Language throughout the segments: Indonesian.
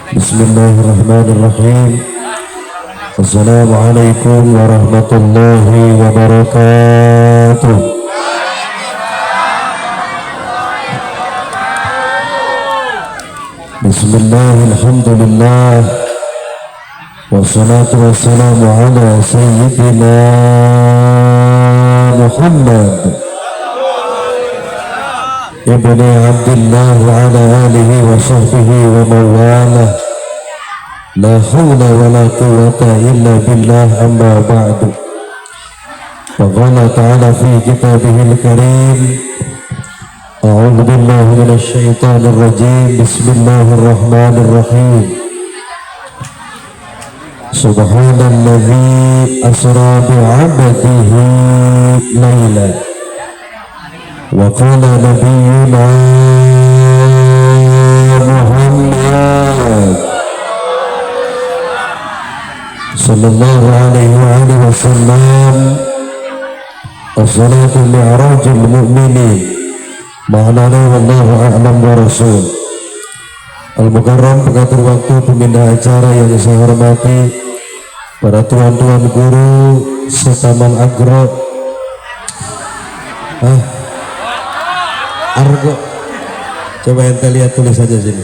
Bismillahirrahmanirrahim. Assalamualaikum warahmatullahi wabarakatuh. Bismillahirrahmanirrahim. Wassalatu wassalamu ala sayyidina Muhammad ibni Abdullah wa ala alihi wa sahbihi wa mawalah. La hawla wa la quwwata illa billah, amma ba'du. Faqala ta'ala fi kitabihil karim, a'udhu billahi minasy syaithanir rajim. Bismillahirrahmanirrahim. Subhanalladzi asra bi'abdihi layla wa qala nabiyyuna Muhammad sallallahu alaihi wa alihi wasallam, as-salatu mi'rajul mu'minin ma'ana wallahu a'lam wa rasul. Al-Mukarram, pengatur waktu, pemindah acara yang saya hormati, para tuan-tuan guru setaman agro, argo, coba ente lihat, tulis saja sini.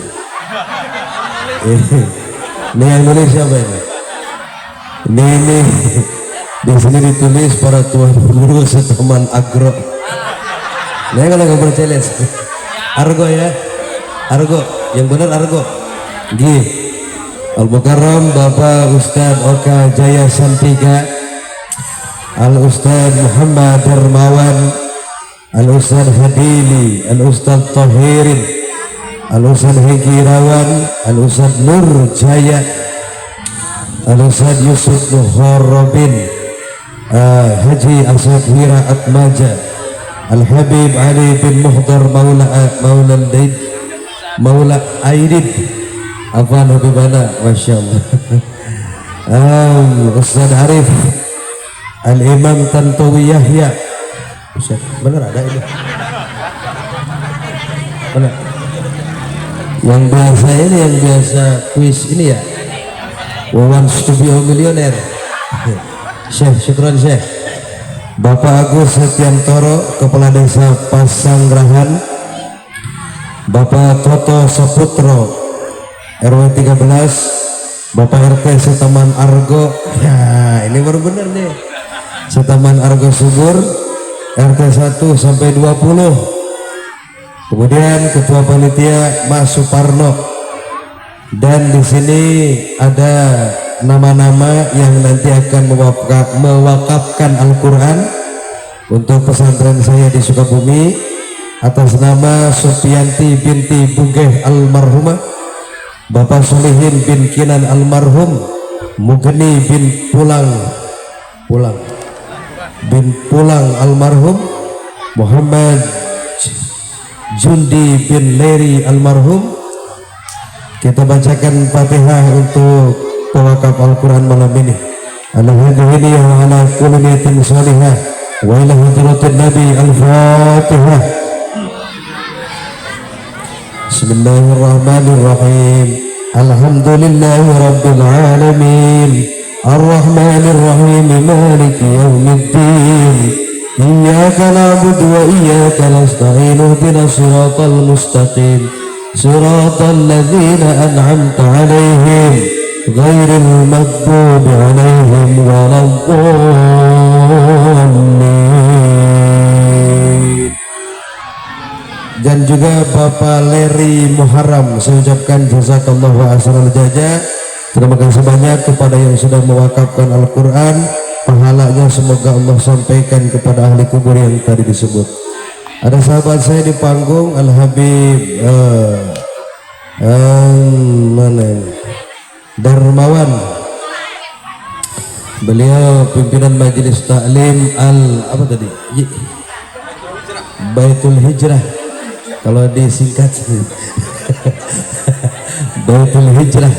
Ini yang nulis siapa ini? Ini di sini ditulis para tuan guru setaman agro. Nah, kalau nggak percaya, argo ya, argo, yang benar argo. Gih. Al-Mukarram Bapak Ustadz Oka Jaya Santiga, Al-Ustadz Muhammad Darmawan, Al-Ustadz Hadili, Al-Ustadz Tahirin, Al-Ustadz Hengkirawan, Al-Ustadz Nur Jaya, Al-Ustadz Yusuf Muharrabin, Haji Asad Wira Atmaja, Al-Habib Ali bin Muhdar Maula Aidid Afan Habibana, Masya Allah. Ustaz Arif, Al-Imam Tantowi Yahya. Benar ada ini? Benar. Yang biasa ini, yang biasa kuis ini ya, Wawan Studio Milioner. Syekh, syukran Syekh. Bapak Agus Setiantoro, Kepala Desa Pasanggerahan. Bapak Toto Saputro, RW 13, Bapak RT Setaman Argo. Ya, ini baru benar nih. Setaman Argo Subur, RT 1 sampai 20. Kemudian Ketua Panitia Mas Suparno. Dan di sini ada nama-nama yang nanti akan mewakafkan Al-Quran untuk pesantren saya di Sukabumi, atas nama Sofianti binti Bugeh almarhumah, Bapak Solihin bin Kinan almarhum, Mugeni bin Pulang almarhum, Muhammad Jundi bin Leri almarhum. Kita bacakan Fatihah untuk pewakaf Al-Quran malam ini. Alhamdulillah wa ala kulli niyatin salihah wa ila hadratin Nabi. Al-Fatihah. Bismillahirrahmanirrahim. Alhamdulillahi rabbil alamin, arrahmanir rahim, maliki yaumiddin. Iyyaka na'budu wa iyyaka nasta'in, ihdinas siratal mustaqim, siratal ladzina an'amta 'alaihim, ghairil maghdubi 'alaihim waladdallin. Dan juga Bapak Leri Muharram, saya ucapkan jazakallahu ahsanal jaza. Terima kasih banyak kepada yang sudah mewakafkan Al-Quran. Pahalanya semoga Allah sampaikan kepada ahli kubur yang tadi disebut. Ada sahabat saya di panggung, Al-Habib mana ini? Darmawan. Beliau pimpinan Majelis Taklim Baitul Hijrah. Kalau disingkat Baitul Hijrah.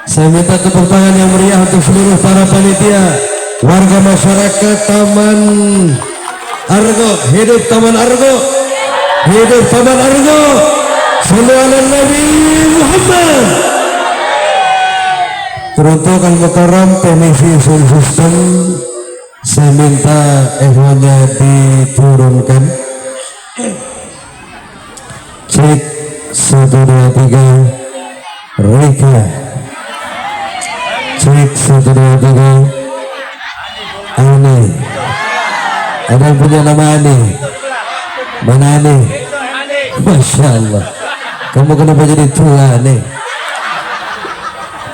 Saya minta tepuk tangan yang meriah untuk seluruh para panitia, warga masyarakat Taman Argo. Hidup Taman Argo, hidup Taman Argo. Sallu ala Nabi Muhammad. Teruntuk Al-Mukarram teknisi sound system, saya minta echonya diturunkan. Cek 1 2 3 Rika. Cek 1 2 3 Ani. Ada yang punya nama Ani? Mana Ani? Masya Allah, kamu kenapa jadi tua nih?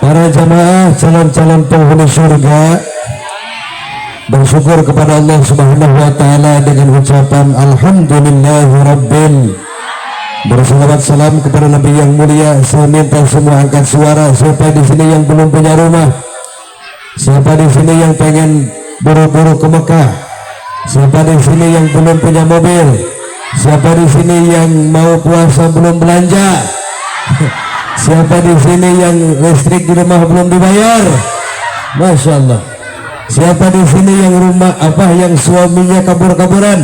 Para jamaah calon-calon penghuni surga bersyukur kepada Allah Subhanahu wa taala dengan ucapan alhamdulillahirabbil. Bersalawat salam kepada Nabi yang mulia. Saya minta semua angkat suara. Siapa di sini yang belum punya rumah? Siapa di sini yang pengen buru-buru ke Mekah? Siapa di sini yang belum punya mobil? Siapa di sini yang mau puasa belum belanja? Siapa di sini yang listrik di rumah belum dibayar? Masya Allah. Siapa di sini yang rumah yang suaminya kabur-kaburan?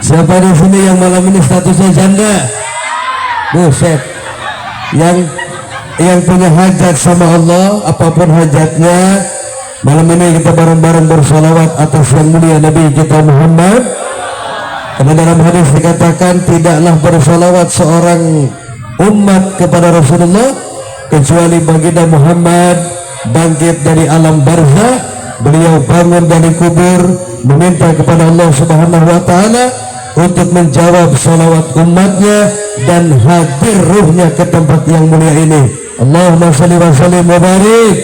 Siapa di sini yang malam ini statusnya janda? Buset. Yang punya hajat sama Allah, apapun hajatnya, malam ini kita bareng-bareng bersolawat atas yang mulia Nabi kita Muhammad. Karena dalam hadis dikatakan tidaklah bersolawat seorang umat kepada Rasulullah kecuali baginda Muhammad bangkit dari alam barzakh, beliau bangun dari kubur, meminta kepada Allah Subhanahu wa taala untuk menjawab salawat umatnya dan hadir ruhnya ke tempat yang mulia ini. Allahumma shalli wa sallim wa barik.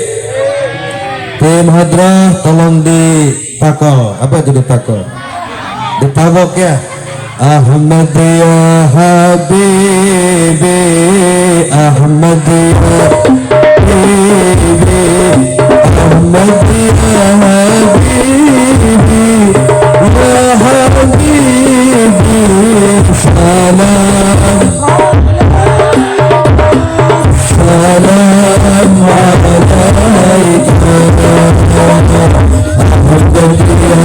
Tim hadrah tolong ditakol. Apa itu ditakol? Ditagok ya. Ahmad ya Habibi, Ahmad ya Habibi, Ahmad ya Habibi, ya Habibi, salam salam alaika. Ahmad ya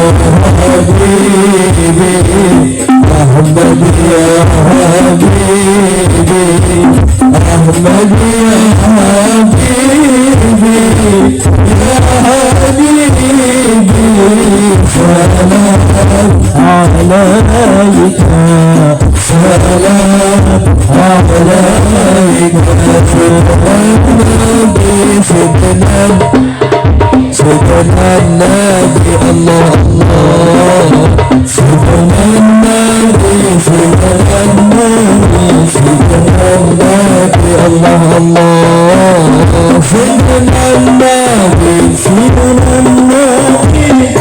Habibi, Ahmad ya Habibi, Ahmad ya Habibi, ya Habibi, salam alaika, salam alaika. Subhanan Nabi Allah Allah, Subhanan Nabi, Subhanan Nabi, Subhanan Nabi Allah Allah, Subhanan Nabi, Subhanan Nabi.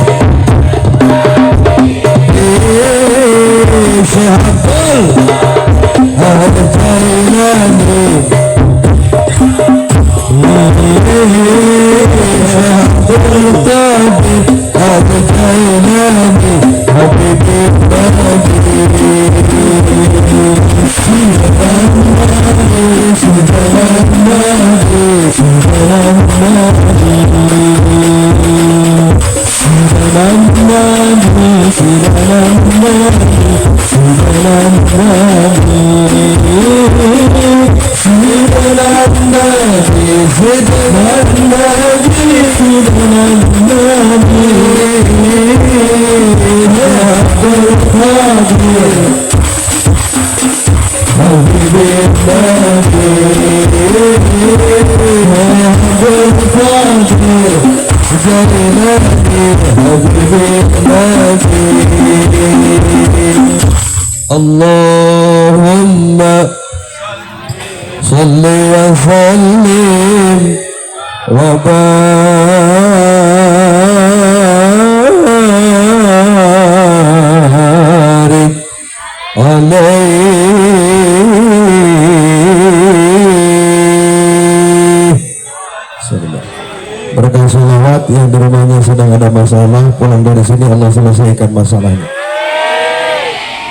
Syekh Abdul Al-Jailani, Allahumma salli wa sallim wa barik alaihi. Berkah salawat yang di rumahnya sedang ada masalah, pulang dari sini Allah selesaikan masalahnya.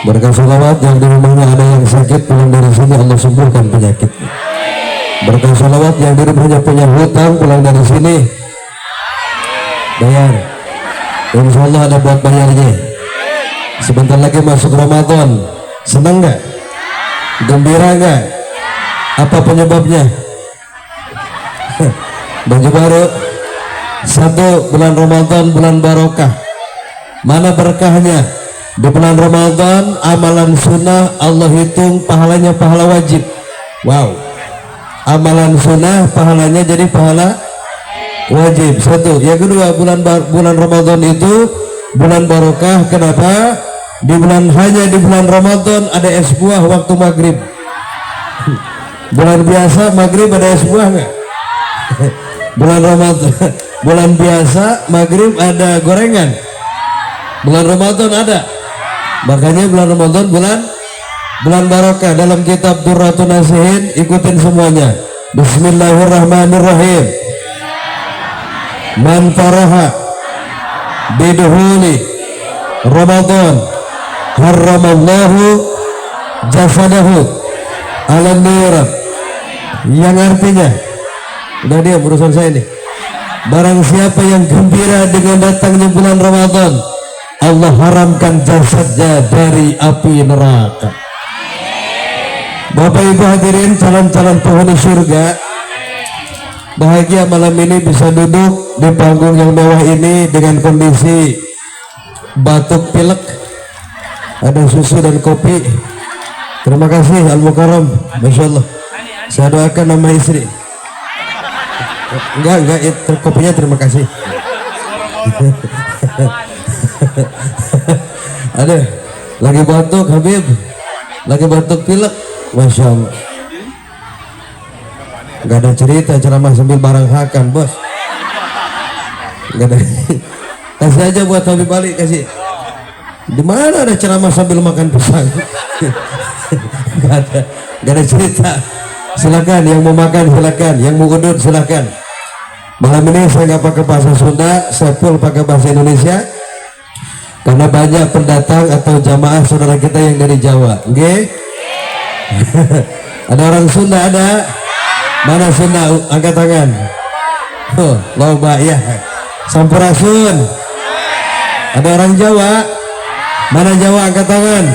Berkah salawat yang di rumahnya ada yang sakit, pulang dari sini Allah sembuhkan penyakitnya. Berkah salawat yang di rumahnya punya hutang, pulang dari sini bayar. Insya Allah ada buat bayarnya. Sebentar lagi masuk Ramadan. Senang nggak? Gembira nggak? Apa penyebabnya? Baju baru. Satu, bulan Ramadan bulan barokah. Mana berkahnya? Di bulan Ramadan amalan sunnah Allah hitung pahalanya pahala wajib. Wow. Amalan sunnah pahalanya jadi pahala wajib. Satu. Yang kedua, bulan Ramadan itu bulan barokah. Kenapa? Hanya di bulan Ramadan ada es buah waktu maghrib. Bulan biasa maghrib ada es buah nggak? Bulan Ramadan, bulan biasa maghrib ada gorengan. Bulan Ramadan ada. Makanya bulan Ramadan bulan barokah. Dalam kitab Durratun Nasihin ikutin semuanya. Bismillahirrahmanirrahim. Man faraha biduhuli Ramadan harramallahu jasadahu ala niran. Yang artinya, udah dia urusan saya nih. Barang siapa yang gembira dengan datangnya bulan Ramadan, Allah haramkan jasadnya dari api neraka. Bapak Ibu hadirin calon-calon penghuni surga, bahagia malam ini bisa duduk di panggung yang mewah ini dengan kondisi batuk pilek, ada susu dan kopi. Terima kasih Al-Mukarram, Masya Allah. Saya doakan nama istri. Enggak, kopinya terima kasih. Ada lagi batuk Habib, lagi batuk pilek, Masya Allah. Gak ada cerita ceramah sambil barang hakan bos. Gak ada. Kasih aja buat Habib balik, kasih. Di mana ada ceramah sambil makan pisang? Gak ada cerita. Silakan yang mau makan, silakan yang mau udut, silakan. Malam ini saya nggak pakai bahasa Sunda, saya full pakai bahasa Indonesia karena banyak pendatang atau jamaah saudara kita yang dari Jawa. Oke? Ada orang Sunda, ada? Mana Sunda? Angkat tangan. Oh, loba ya. Sampurasun. Ada orang Jawa? Mana Jawa? Angkat tangan.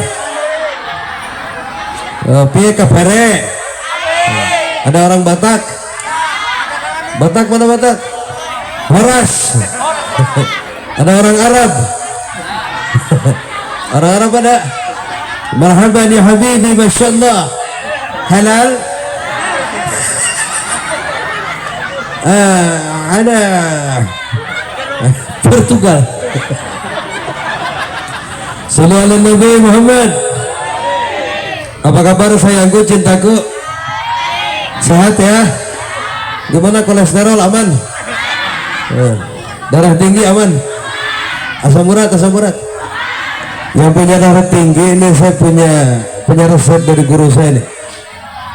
Piye kapere? Ada orang Batak? Batak mana Batak? Horas. Ada orang Arab? Orang Arab ada? Marhaban ya habibi, Masya Allah. Halal? Ada Portugal. Sallallahu alaihi Nabi Muhammad. Apa kabar sayangku, cintaku? Sehat ya? Gimana kolesterol aman? Darah tinggi aman? Asam urat? Yang punya darah tinggi ini saya punya resep dari guru saya nih.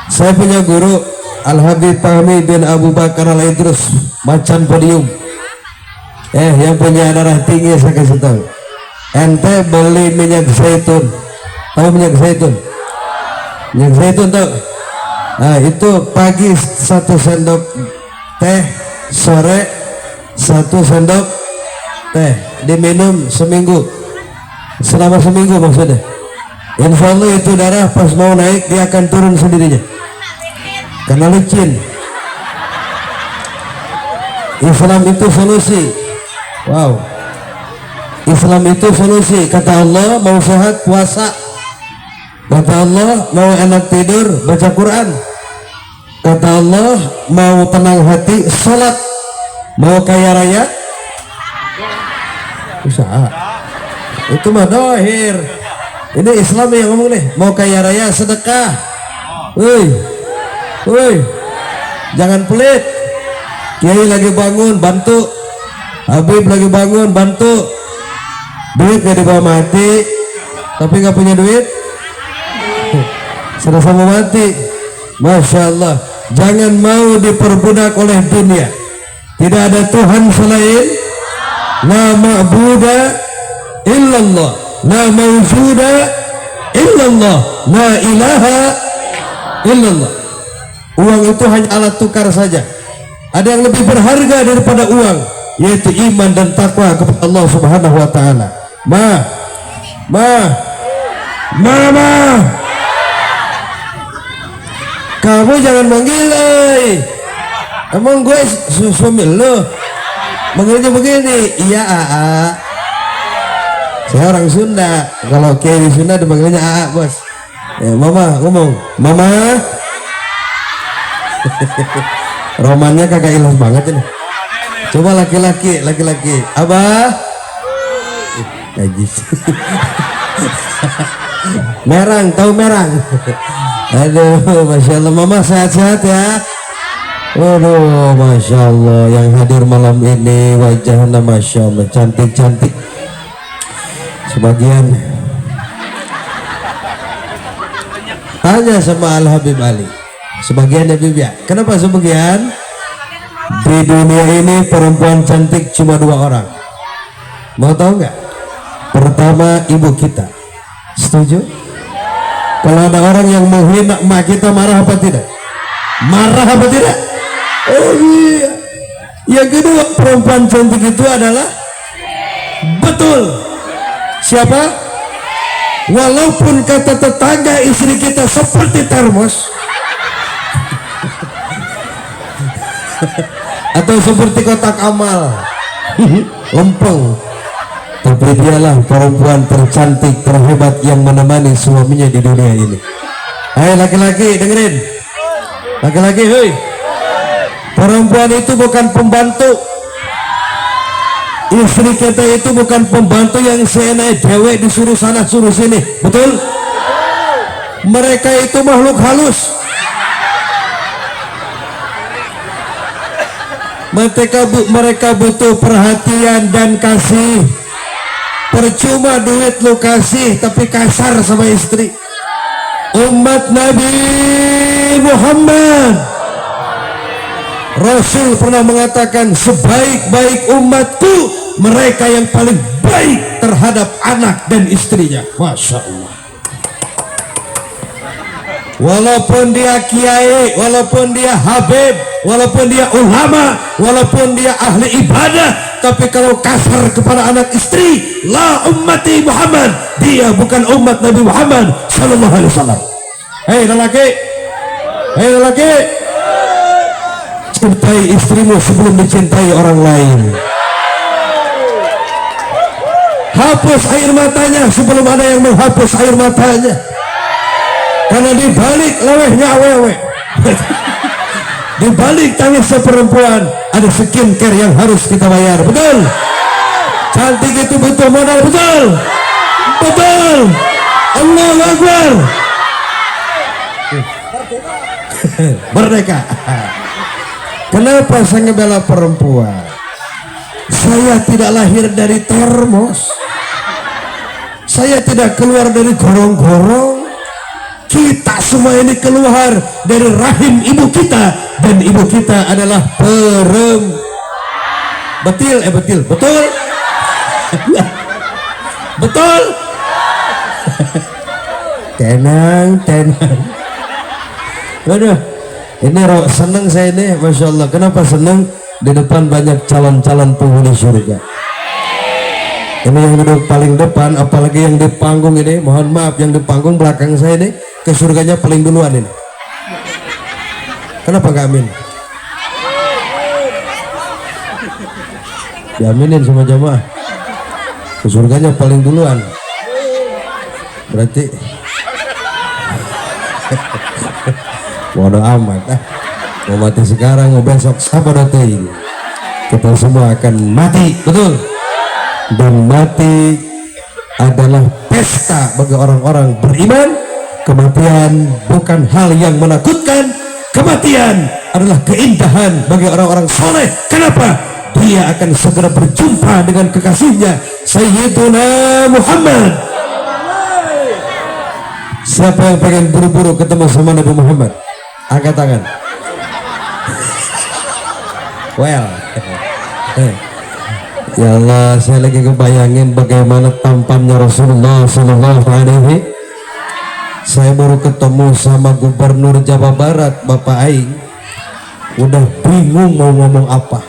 Saya punya guru Al-Habib Fahmi bin Abu Bakar Al-Idrus, Macan Podium. Yang punya darah tinggi saya kasih tahu. Ente beli minyak zaitun. Tahu minyak zaitun? Minyak zaitun tahu? Nah itu pagi 1 sendok teh, sore 1 sendok teh, diminum seminggu, selama seminggu maksudnya. Insya Allah itu darah pas mau naik dia akan turun sendirinya karena licin. Islam itu solusi. Wow, Islam itu solusi. Kata Allah mau sehat puasa, kata Allah mau enak tidur baca Quran, kata Allah mau tenang hati sholat, mau kaya raya usaha. Itu mah dohir. Ini Islam yang ngomong nih, mau kaya raya sedekah. Woi, jangan pelit. Kiai lagi bangun bantu, Habib lagi bangun bantu. Duit gak dibawa mati, tapi gak punya duit sudah sama mati. Masya Allah. Jangan mau diperbudak oleh dunia. Tidak ada Tuhan selain, la ma'buda illallah, la mawjuda illallah, la ilaha illallah. Uang itu hanya alat tukar saja. Ada yang lebih berharga daripada uang, yaitu iman dan takwa kepada Allah Subhanahu wa taala. Kamu jangan manggil, Emang gue suami lo manggilnya begini, iya Aa. Saya orang Sunda, kalau Kiai di Sunda dipanggilnya Aa bos. Ya, mama ngomong, mama. Romannya kagak ilang banget ini. Coba laki-laki, abah. Najis. Merang, tahu merang. Aduh, masya Allah, mama sehat-sehat ya. Waduh, masya Allah, yang hadir malam ini wajahnya masya Allah cantik-cantik. Sebagian tanya sama Al Habib Ali, sebagian Habib ya. Kenapa sebagian? Di dunia ini perempuan cantik cuma 2 orang. Mau tahu nggak? Pertama ibu kita. Setuju? Kalau ada orang yang menghina emak kita, marah apa tidak? Marah apa tidak? Oh iya. Yang kedua, perempuan cantik itu adalah betul. Siapa? Walaupun kata tetangga istri kita seperti termos atau seperti kotak amal lempeng, tapi dialah perempuan tercantik terhebat yang menemani suaminya di dunia ini. Hai laki-laki, dengerin. Laki-laki, hei. Perempuan itu bukan pembantu. Istri kita itu bukan pembantu yang seenak dewe disuruh sana suruh sini, betul? Mereka itu makhluk halus. Mereka butuh perhatian dan kasih. Percuma duit lu kasih tapi kasar sama istri. Umat Nabi Muhammad, Rasul pernah mengatakan, sebaik-baik umatku mereka yang paling baik terhadap anak dan istrinya. Masya Allah. Walaupun dia kiai, walaupun dia habib, walaupun dia ulama, walaupun dia ahli ibadah, tapi kalau kasar kepada anak istri, la ummati Muhammad, dia bukan umat Nabi Muhammad sallallahu alaihi wasallam. Hei lelaki, hei lelaki, cintai istrimu sebelum dicintai orang lain. Hapus air matanya sebelum ada yang menghapus air matanya. Karena dibalik lewehnya awewe, dibalik tangisnya perempuan ada skincare yang harus kita bayar, betul? Cantik itu butuh modal, betul? Betul. Allahu Akbar. Merdeka. Kenapa saya ngebela perempuan? Saya tidak lahir dari termos, saya tidak keluar dari gorong-gorong. Kita semua ini keluar dari rahim ibu kita, dan ibu kita adalah betul, betul. Betul. Tenang. Waduh, ini senang saya ini, masya Allah. Kenapa senang? Di depan banyak calon-calon penghuni surga. Ini yang duduk paling depan, apalagi yang di panggung ini, mohon maaf, yang di panggung belakang saya ini ke surganya paling duluan ini. Kenapa nggak amin? Diaminin sama jamaah. Ke surganya paling duluan. Berarti bodoh amat ah. Mau mati sekarang, mau besok, sabar nanti. Kita semua akan mati, betul? Dan mati adalah pesta bagi orang-orang beriman. Kematian bukan hal yang menakutkan. Kematian adalah keindahan bagi orang-orang soleh. Kenapa? Dia akan segera berjumpa dengan kekasihnya Sayyiduna Muhammad. Siapa yang pengen buru-buru ketemu sama Nabi Muhammad? Angkat tangan. Well, ya Allah, saya lagi kebayangin bagaimana tampannya Rasulullah Sallallahu Alaihi. Saya baru ketemu sama Gubernur Jawa Barat, Bapak Aing, udah bingung mau ngomong apa.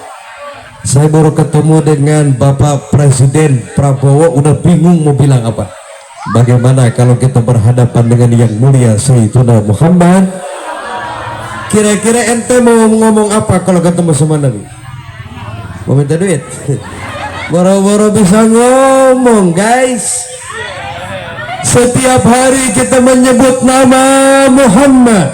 Saya baru ketemu dengan Bapak Presiden Prabowo, udah bingung mau bilang apa. Bagaimana kalau kita berhadapan dengan yang mulia Sayyidina Muhammad? Kira-kira ente mau ngomong apa kalau ketemu sama Nabi? Mau minta duit? Boro-boro bisa ngomong guys. Setiap hari kita menyebut nama Muhammad.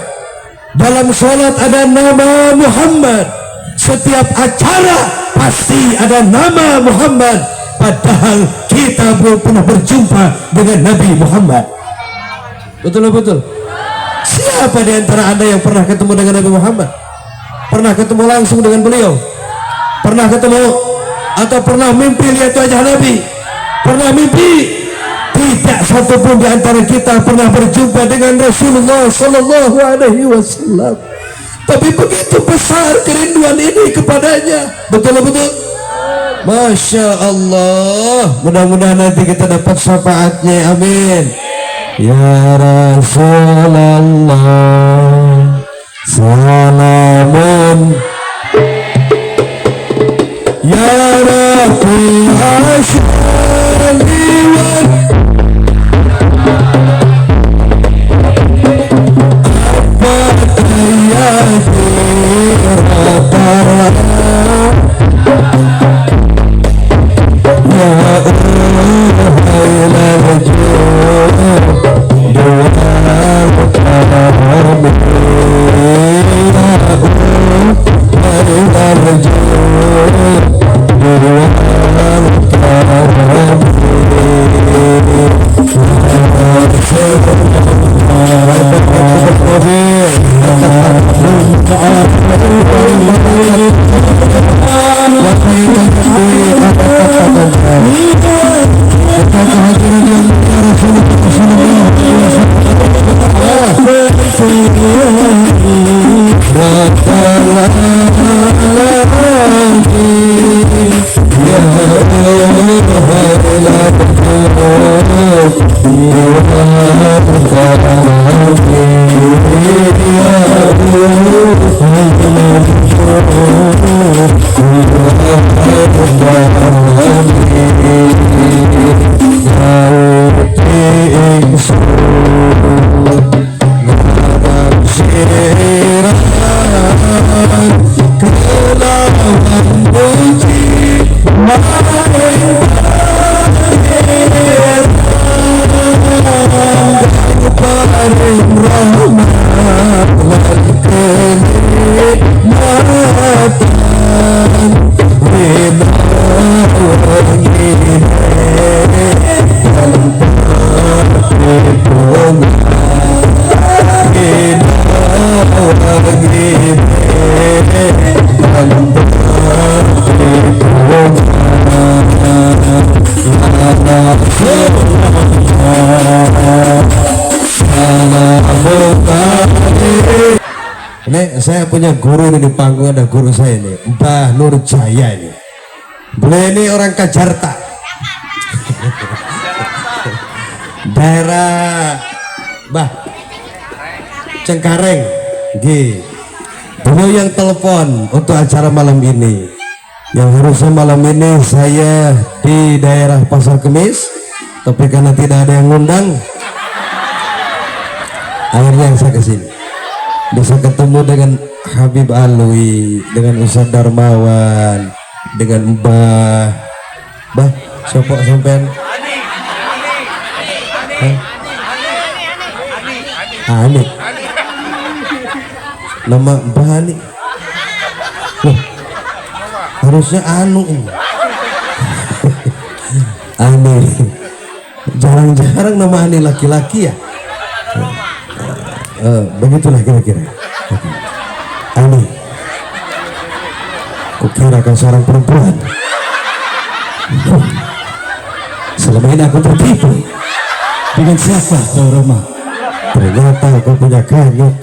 Dalam sholat ada nama Muhammad. Setiap acara pasti ada nama Muhammad. Padahal kita belum pernah berjumpa dengan Nabi Muhammad. Betul betul. Siapa di antara anda yang pernah ketemu dengan Nabi Muhammad? Pernah ketemu langsung dengan beliau? Pernah ketemu atau pernah mimpi lihat wajah Nabi? Pernah mimpi? Tidak satupun di antara kita pernah berjumpa dengan Rasulullah Sallallahu Alaihi Wasallam. Tapi begitu besar kerinduan ini kepadanya. Betul betul. Masya Allah. Mudah-mudahan nanti kita dapat syafaatnya. Amin. Ya Rasulullah, salamun ya Rabbul Asyaliwan Apa-ayati Rabbara Ya Ini saya punya guru ini di panggung, ada guru saya ini, Mbah Nur Jaya ini. Beliau ini orang Kajarta. Daerah Cengkareng. Beliau yang telepon untuk acara malam ini. Yang harusnya malam ini saya di daerah Pasar Kemis, tapi karena tidak ada yang ngundang, akhirnya saya kesini. Bisa ketemu dengan Habib Alwi, dengan Ustadz Darmawan, dengan Mbah sopok sampean Ani. Nama Mbah Ani. Harusnya Anu. Ani. Jarang-jarang nama Ani laki-laki ya. Begitulah kira-kira. Ani, kukira kau seorang perempuan. Selama ini aku tertipu. Dengan siapa kau Roma? Ternyata aku punya kanyut.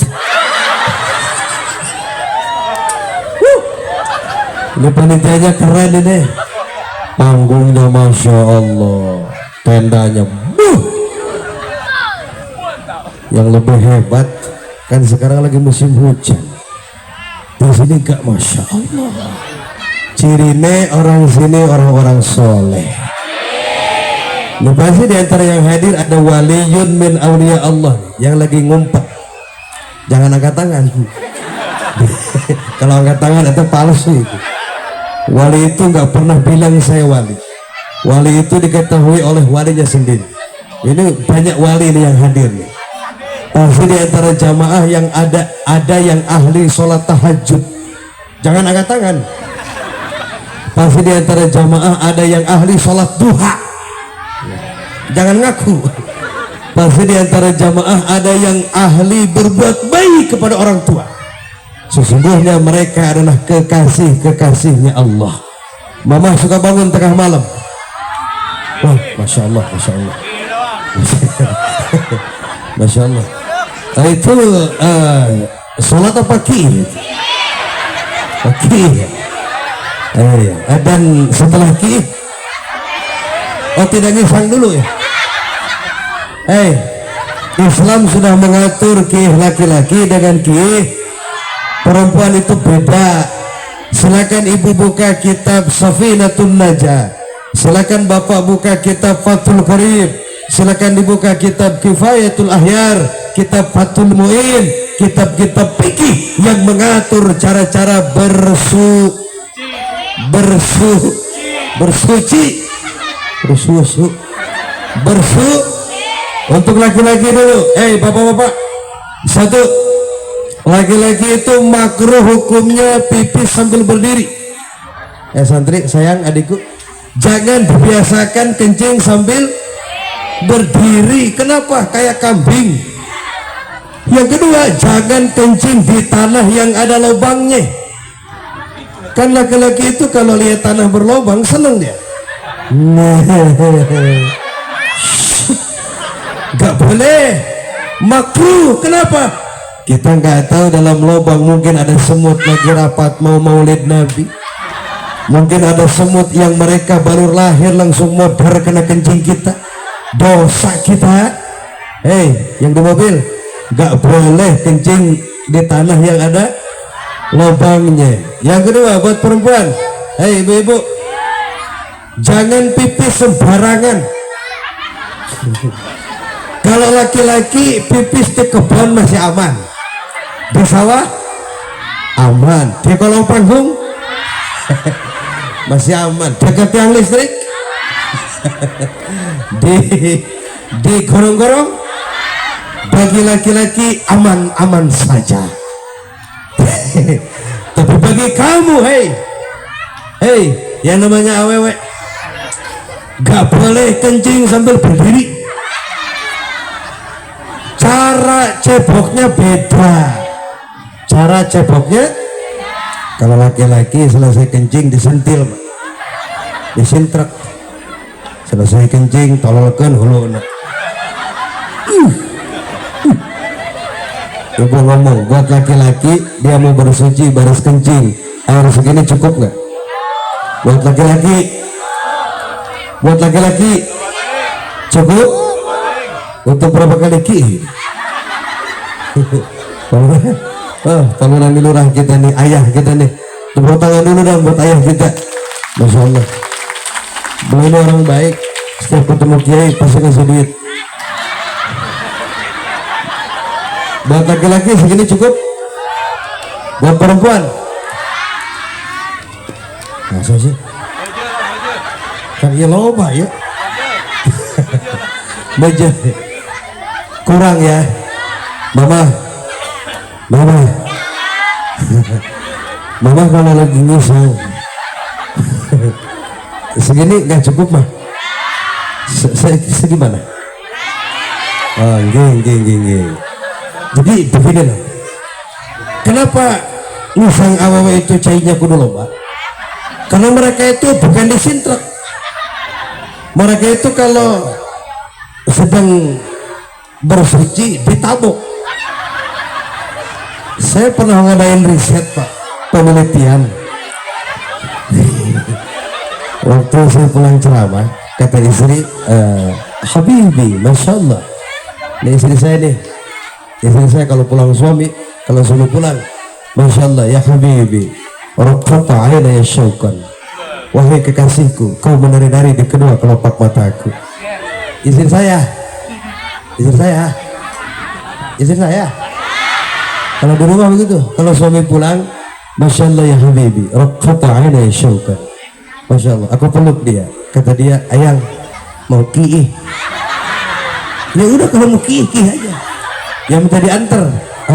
Ini panitianya keren ini. Panggungnya Masya Allah. Tendanya yang lebih hebat kan sekarang lagi musim hujan. Di sini gak Masya Allah. Cirine orang sini orang-orang soleh. Nah, pasti di antara yang hadir ada waliyun min awliya Allah yang lagi ngumpet. Jangan angkat tangan. Kalau angkat tangan itu palsu itu. Wali itu nggak pernah bilang saya wali. Wali itu diketahui oleh walinya sendiri. Ini banyak wali ini yang hadir nih. Pasti di antara jamaah yang ada yang ahli sholat tahajud. Jangan angkat tangan. Pasti di antara jamaah ada yang ahli sholat duha. Jangan ngaku. Pasti di antara jamaah ada yang ahli berbuat baik kepada orang tua. Sesungguhnya mereka adalah kekasih-kekasihnya Allah. Mama suka bangun tengah malam. Wah, Masya Allah, Masya Allah. Masya Allah. Nah, itu sholat apa ki? Dan setelah ki, oh tidak ngisang dulu ya? Islam sudah mengatur ki laki-laki dengan ki perempuan itu beda. Silakan ibu buka kitab Safinatun Najah, silakan bapak buka kitab Fathul Qarib, silakan dibuka kitab Kifayatul Ahyar, kitab Fathul Mu'in, kitab-kitab fikih yang mengatur cara-cara bersuci untuk laki-laki dulu. Bapak-bapak, satu, laki-laki itu makruh hukumnya pipis sambil berdiri. Santri sayang adikku, jangan dibiasakan kencing sambil berdiri. Kenapa? Kayak kambing. Yang kedua, jangan kencing di tanah yang ada lubangnya. Kan laki-laki itu kalau lihat tanah berlubang seneng dia. Gak boleh, makruh. Kenapa? Kita nggak tahu dalam lubang mungkin ada semut lagi rapat mau maulid Nabi. Mungkin ada semut yang mereka baru lahir langsung modar kena kencing kita. Dosa kita. Yang di mobil nggak boleh kencing di tanah yang ada lubangnya. Yang kedua buat perempuan, ibu-ibu, jangan pipis sembarangan. Kalau laki-laki pipis di kebun masih aman, di sawah aman, di kolong panggung masih aman, dekat tiang listrik di gorong-gorong, bagi laki-laki aman-aman saja. Tapi bagi kamu, yang namanya awewe, gak boleh kencing sambil berdiri. Cara ceboknya beda. Cara ceboknya, kalau laki-laki selesai kencing disentil, disintrek. Selesai kencing tololkan huluna. Ibu ngomong buat laki-laki, dia mau bersuci baris kencing, air segini cukup nggak? Buat laki-laki cukup? Untuk berapa kali ki? Pangeran lurah kita nih, ayah kita nih, tepuk tangan dulu dong buat ayah kita. Masya Allah, beliau ini orang baik, setiap ketemu kiai pasti kasih duit. Buat laki-laki segini cukup? Buat perempuan? Masa sih? Kan ya loba ya. Baja kurang ya, mama kalau lagi ngusang segini nggak cukup mah. Segimana? Oh, geng. Jadi begini loh, kenapa ngusang awawa itu cairnya kudu loba? Karena mereka itu bukan disintrek. Mereka itu kalau sedang bersuci ditabuk. Saya pernah ngadain riset pak, penelitian. Waktu saya pulang ceramah, kata istri, Habibi, Masya Allah. Ini istri saya nih. Istri saya kalau pulang suami pulang, Masya Allah, ya Habibi, Rabbata aina ya syaukan. Wahai kekasihku, kau menari-nari di kedua kelopak mataku. Istri saya Kalau di rumah begitu, kalau suami pulang, Masya Allah ya Habibi, Rabbata aina ya syauka. Masya Allah, aku peluk dia. Kata dia, ayang, mau kiih. Ya udah kalau mau kiih aja. Yang minta diantar.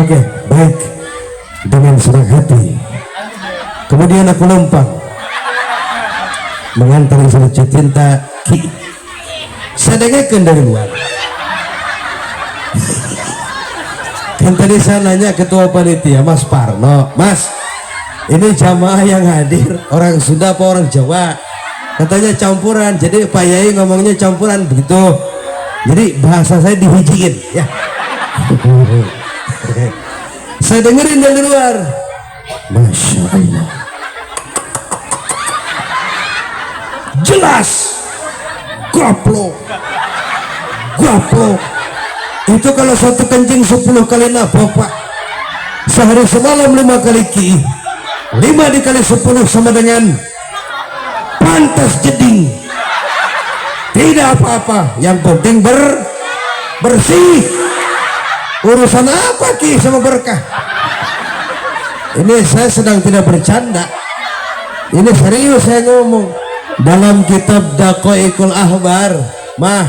Oke, baik. Dengan senang hati. Kemudian aku lempang mengantar istri cinta kiih. Saya dengarkan dari luar. Kan tadi saya nanya ketua panitia, Mas Parno, Mas, ini jamaah yang hadir orang Sunda apa orang Jawa? Katanya campuran, jadi Pak Yai ngomongnya campuran begitu. Jadi bahasa saya dihijiin, ya. Saya dengerin dari luar. Masya Allah. Jelas. Goblok. Goblok. Itu kalau satu kencing 10 kali nabok, Pak. Sehari semalam 5 kali ki. 5 dikali 10 sama dengan pantas jeding. Tidak apa-apa, yang penting bersih. Urusan apa ki sama berkah? Ini saya sedang tidak bercanda. Ini serius saya ngomong. Dalam kitab Daqaiqul Ahbar, Mah,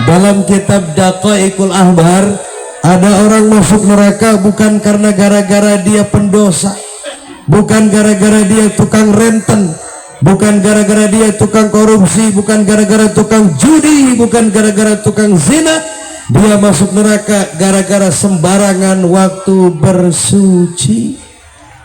dalam kitab Daqaiqul Ahbar ada orang masuk neraka bukan karena gara-gara dia pendosa, bukan gara-gara dia tukang renten, bukan gara-gara dia tukang korupsi, bukan gara-gara tukang judi, bukan gara-gara tukang zina. Dia masuk neraka gara-gara sembarangan waktu bersuci,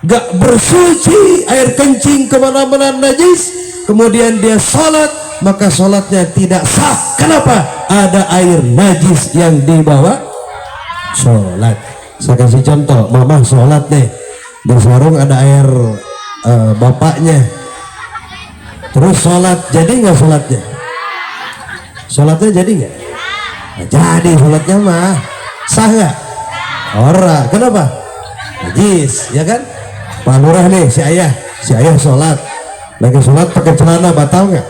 gak bersuci, air kencing kemana-mana najis, kemudian dia sholat, maka sholatnya tidak sah. Kenapa? Ada air najis yang dibawa sholat. Saya kasih contoh, mama sholat nih, di sarung ada air bapaknya, terus sholat, jadi nggak sholatnya? Sholatnya jadi nggak? Nah, jadi sholatnya mah sah nggak? Ora, kenapa? Najis, ya kan? Pak Lurah nih, si ayah sholat, lagi sholat pakai celana, batal nggak?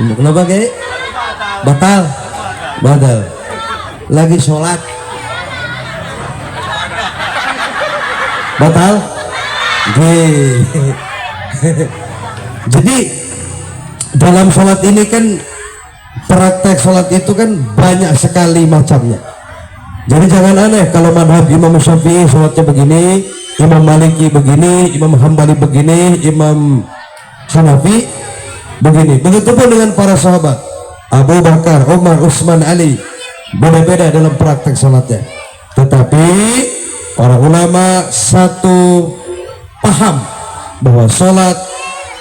Kenapa kayak batal lagi sholat batal. Jadi dalam sholat ini kan praktek sholat itu kan banyak sekali macamnya. Jadi jangan aneh kalau madhab Imam Syafi'i sholatnya begini, Imam Maliki begini, Imam Hambali begini, Imam Hanafi begini. Begitupun dengan para sahabat Abu Bakar, Umar, Utsman, Ali, beda-beda dalam praktek sholatnya. Tetapi para ulama satu paham bahwa sholat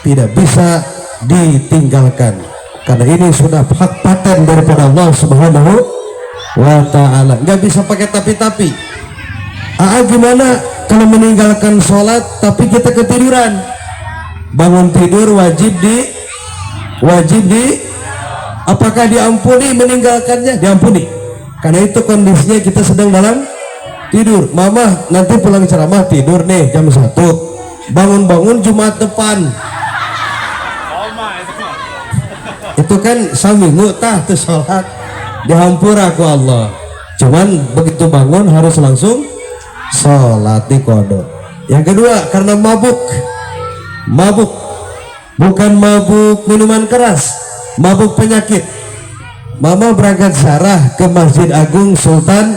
tidak bisa ditinggalkan, karena ini sudah hak paten daripada Allah Subhanahu wa Ta'ala. Nggak bisa pakai tapi-tapi. Gimana kalau meninggalkan sholat tapi kita ketiduran? Bangun tidur wajib apakah diampuni meninggalkannya? Diampuni, karena itu kondisinya kita sedang dalam tidur. Mama nanti pulang ceramah tidur nih jam 1, bangun-bangun Jumat depan, itu kan saminggu tah tuh sholat, dihampura ku Allah. Cuman begitu bangun harus langsung sholat di kodok. Yang kedua, karena mabuk, bukan mabuk minuman keras, mabuk penyakit. Mama berangkat ziarah ke Masjid Agung Sultan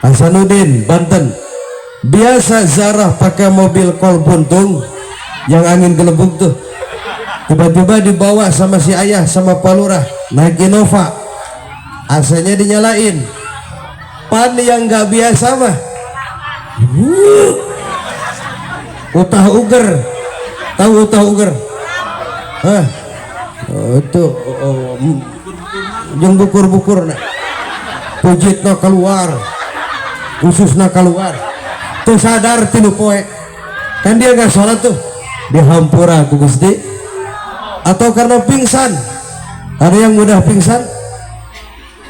Hasanuddin, Banten. Biasa ziarah pakai mobil kol buntung yang angin gelembung tuh. Tiba-tiba dibawa sama si ayah sama Pak Lurah naik Innova, AC-nya dinyalain. Pan yang nggak biasa mah utah uger. Tahu utah uger? Itu yang bukur-bukur nak pujitna keluar, ususna keluar, tuh sadar tinu poe. Kan dia nggak sholat tuh, dihampura ku Gusti. Atau karena pingsan, ada yang mudah pingsan,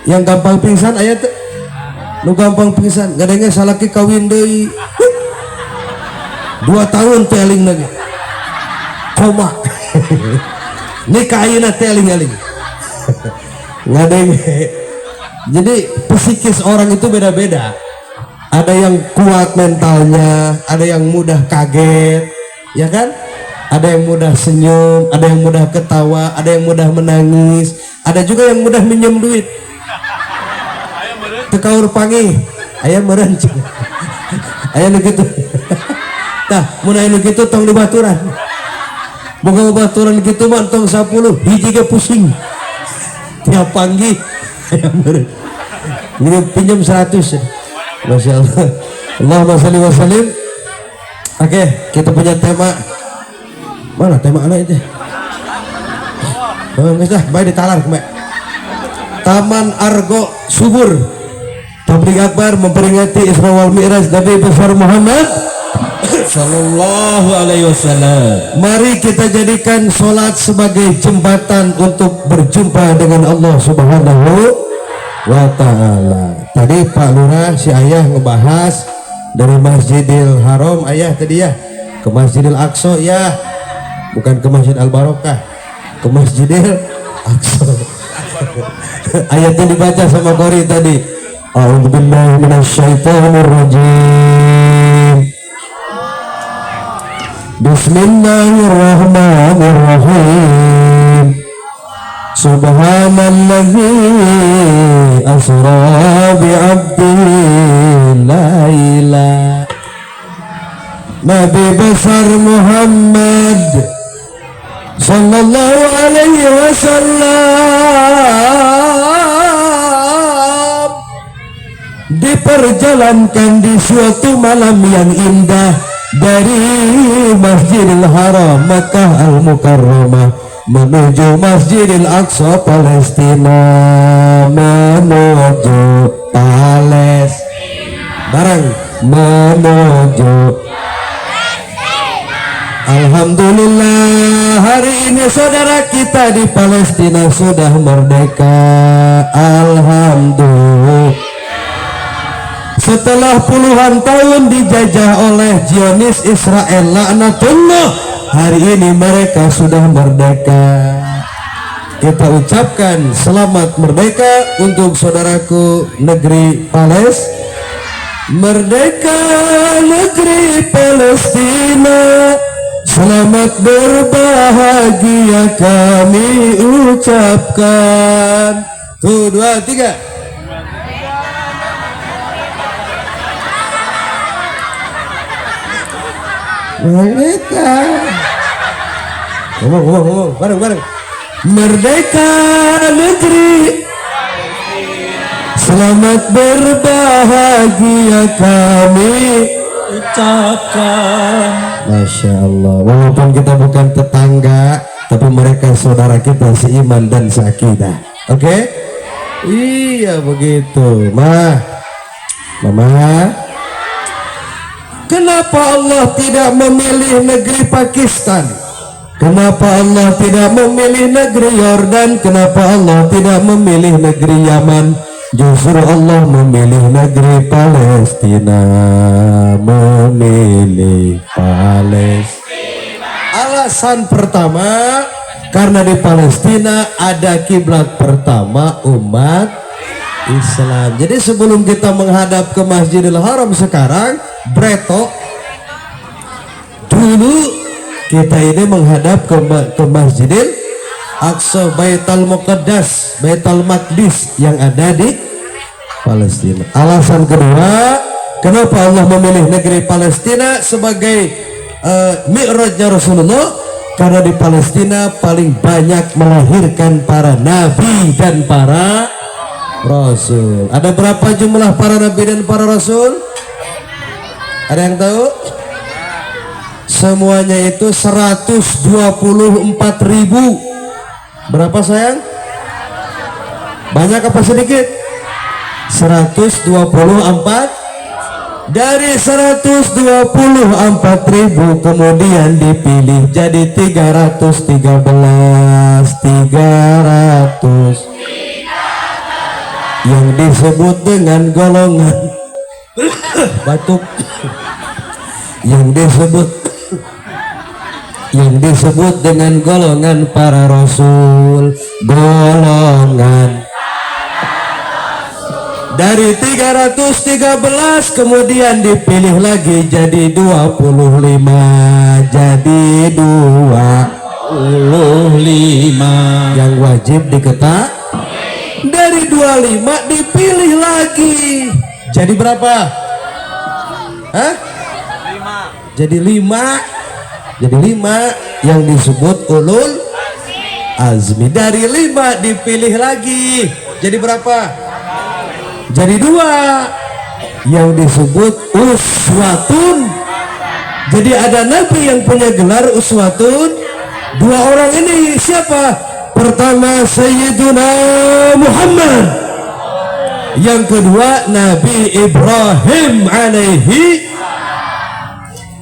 yang gampang pingsan ayat tuh, lu gampang pingsan, gadangnya salaki kawin deui 2 tahun teling lagi koma nikah ayeuna teling-eling. ngadeng. Jadi psikis orang itu beda-beda. Ada yang kuat mentalnya, ada yang mudah kaget, ya kan? Ada yang mudah senyum, ada yang mudah ketawa, ada yang mudah menangis, ada juga yang mudah minjem duit. Tekaur pangi, ayam meren. Ayam begitu. Tah, mun aya nu kitu tong dibaturan. Boga baturan kitu mah tong 10, hiji ge pusing. Tiap panggih ayam meren. Ini pinjam 100. Masya Allah. Allahumma sholli wa sallim. Oke, kita punya tema. Mana tema anak itu? Oh, geus dah, bae ditalar kemana? Taman Argo Subur. Tabligh Akbar memperingati Isra wal Mi'raj Nabi besar Muhammad sallallahu alaihi wasallam. Mari kita jadikan sholat sebagai jembatan untuk berjumpa dengan Allah Subhanahu wa ta'ala. Tadi Pak Lurah si ayah ngebahas dari Masjidil Haram ayah tadi ya ke Masjidil Aqsa ya, bukan ke Masjid Al Barokah, ke Masjidil Aqsa. Ayatnya dibaca sama Qori tadi. A'udzubillahi minasyaitonir rajim. Bismillahirrahmanirrahim. Subhanalladzi asra bi'abdihi laila. Nabi besar Muhammad sallallahu alaihi wasallam diperjalankan di suatu malam yang indah dari Masjidil Haram Makkah Al-Mukarramah menuju Masjidil Aqsa Palestina, menuju Palestina, bareng menuju Palestina. Alhamdulillah hari ini saudara kita di Palestina sudah merdeka. Alhamdulillah. Setelah puluhan tahun dijajah oleh Zionis Israel laknatullah, hari ini mereka sudah merdeka. Kita ucapkan selamat merdeka untuk saudaraku negeri Palestina. Merdeka negeri Palestina, selamat berbahagia kami ucapkan. 1, 2, 3. Merdeka. Ngomong, bareng. Merdeka negeri, selamat berbahagia kami ucapkan. Masya Allah. Walaupun kita bukan tetangga, tapi mereka saudara kita seiman dan seakidah. Oke? Iya begitu. Mama. Kenapa Allah tidak memilih negeri Pakistan? Kenapa Allah tidak memilih negeri Yordan? Kenapa Allah tidak memilih negeri Yaman? Justru Allah memilih negeri Palestina. Memilih Palestina. Alasan pertama, karena di Palestina ada kiblat pertama umat Islam. Jadi sebelum kita menghadap ke Masjidil Haram sekarang, Breto, dulu kita ini menghadap ke Masjidil Aqsa, Baitul Muqaddas, Baitul Maqdis yang ada di Palestina. Alasan kedua, kenapa Allah memilih negeri Palestina sebagai mi'rajnya Rasulullah? Karena di Palestina paling banyak melahirkan para nabi dan para Rasul. Ada berapa jumlah para nabi dan para rasul? Ada yang tahu? Semuanya itu 124.000. Berapa sayang? Banyak apa sedikit? 124. Dari 124.000 kemudian dipilih jadi 300 yang disebut dengan golongan batuk, yang disebut dengan golongan para rasul, golongan Dari 313 kemudian dipilih lagi jadi 25. Jadi 25 yang wajib diketak. Dari 25 dipilih lagi jadi berapa? Hah? 5. Jadi 5. Jadi 5 yang disebut ulul azmi. Dari 5 dipilih lagi jadi berapa? Jadi 2 yang disebut uswatun. Jadi ada nabi yang punya gelar uswatun. 2 orang ini siapa? Pertama Sayyiduna Muhammad, yang kedua Nabi Ibrahim alaihi.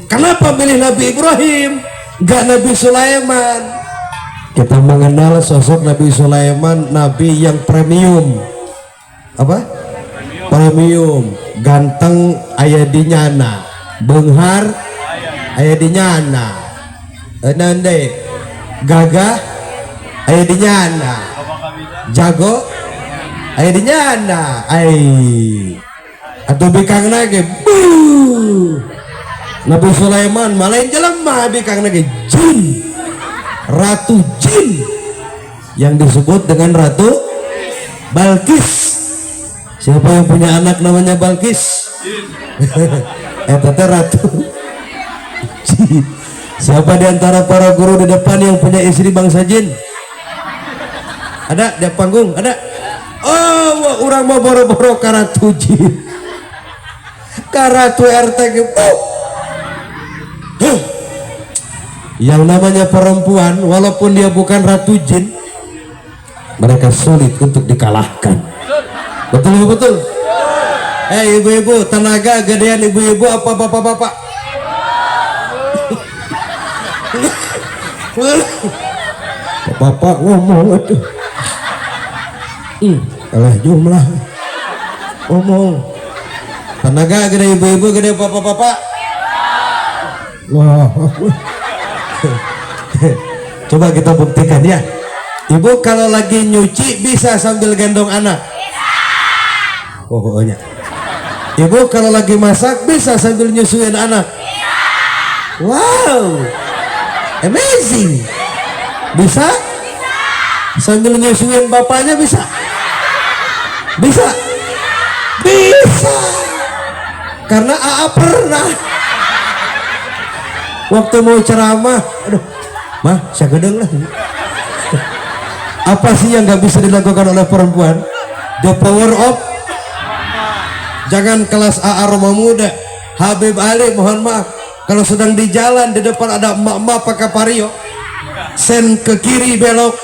Kenapa milih Nabi Ibrahim gak Nabi Sulaiman? Kita mengenal sosok Nabi Sulaiman, nabi yang premium. Apa? Premium, ganteng aya di nyana, beunghar aya di nyana, nande gagah aya di nyana, jago aya di nyana, atuh bikang nage Nabi Sulaiman malain jelema bikang nage jin, ratu jin yang disebut dengan Ratu Balkis. Siapa yang punya anak namanya Balkis? Ratu. Siapa di antara para guru di depan yang punya istri bangsa jin? Ada di panggung? Ada? Oh, orang mau boro-boro karatu jin. Karatu RT gitu. Yang namanya perempuan, walaupun dia bukan ratu jin, mereka sulit untuk dikalahkan. Betul betul. Ibu-ibu, tenaga gedean ibu-ibu apa bapak-bapak? Bapak ngomong aduh. Kalah jumlah ngomong. Tenaga gede ibu-ibu, gede bapak-bapak. Wah. Coba kita buktikan ya. Ibu kalau lagi nyuci bisa sambil gendong anak? Pokoknya. Ibu kalau lagi masak bisa sambil nyusuin anak? Wow, amazing. Bisa? Sambil nyusuin bapaknya bisa? Bisa? Bisa. Karena AA pernah waktu mau ceramah, aduh, mah saya gedeng lah. Apa sih yang gak bisa dilakukan oleh perempuan? The power of. Jangan kelas AA Roma Muda, Habib Ali, mohon maaf, kalau sedang di jalan di depan ada emak-emak pakai vario, sen ke kiri belok,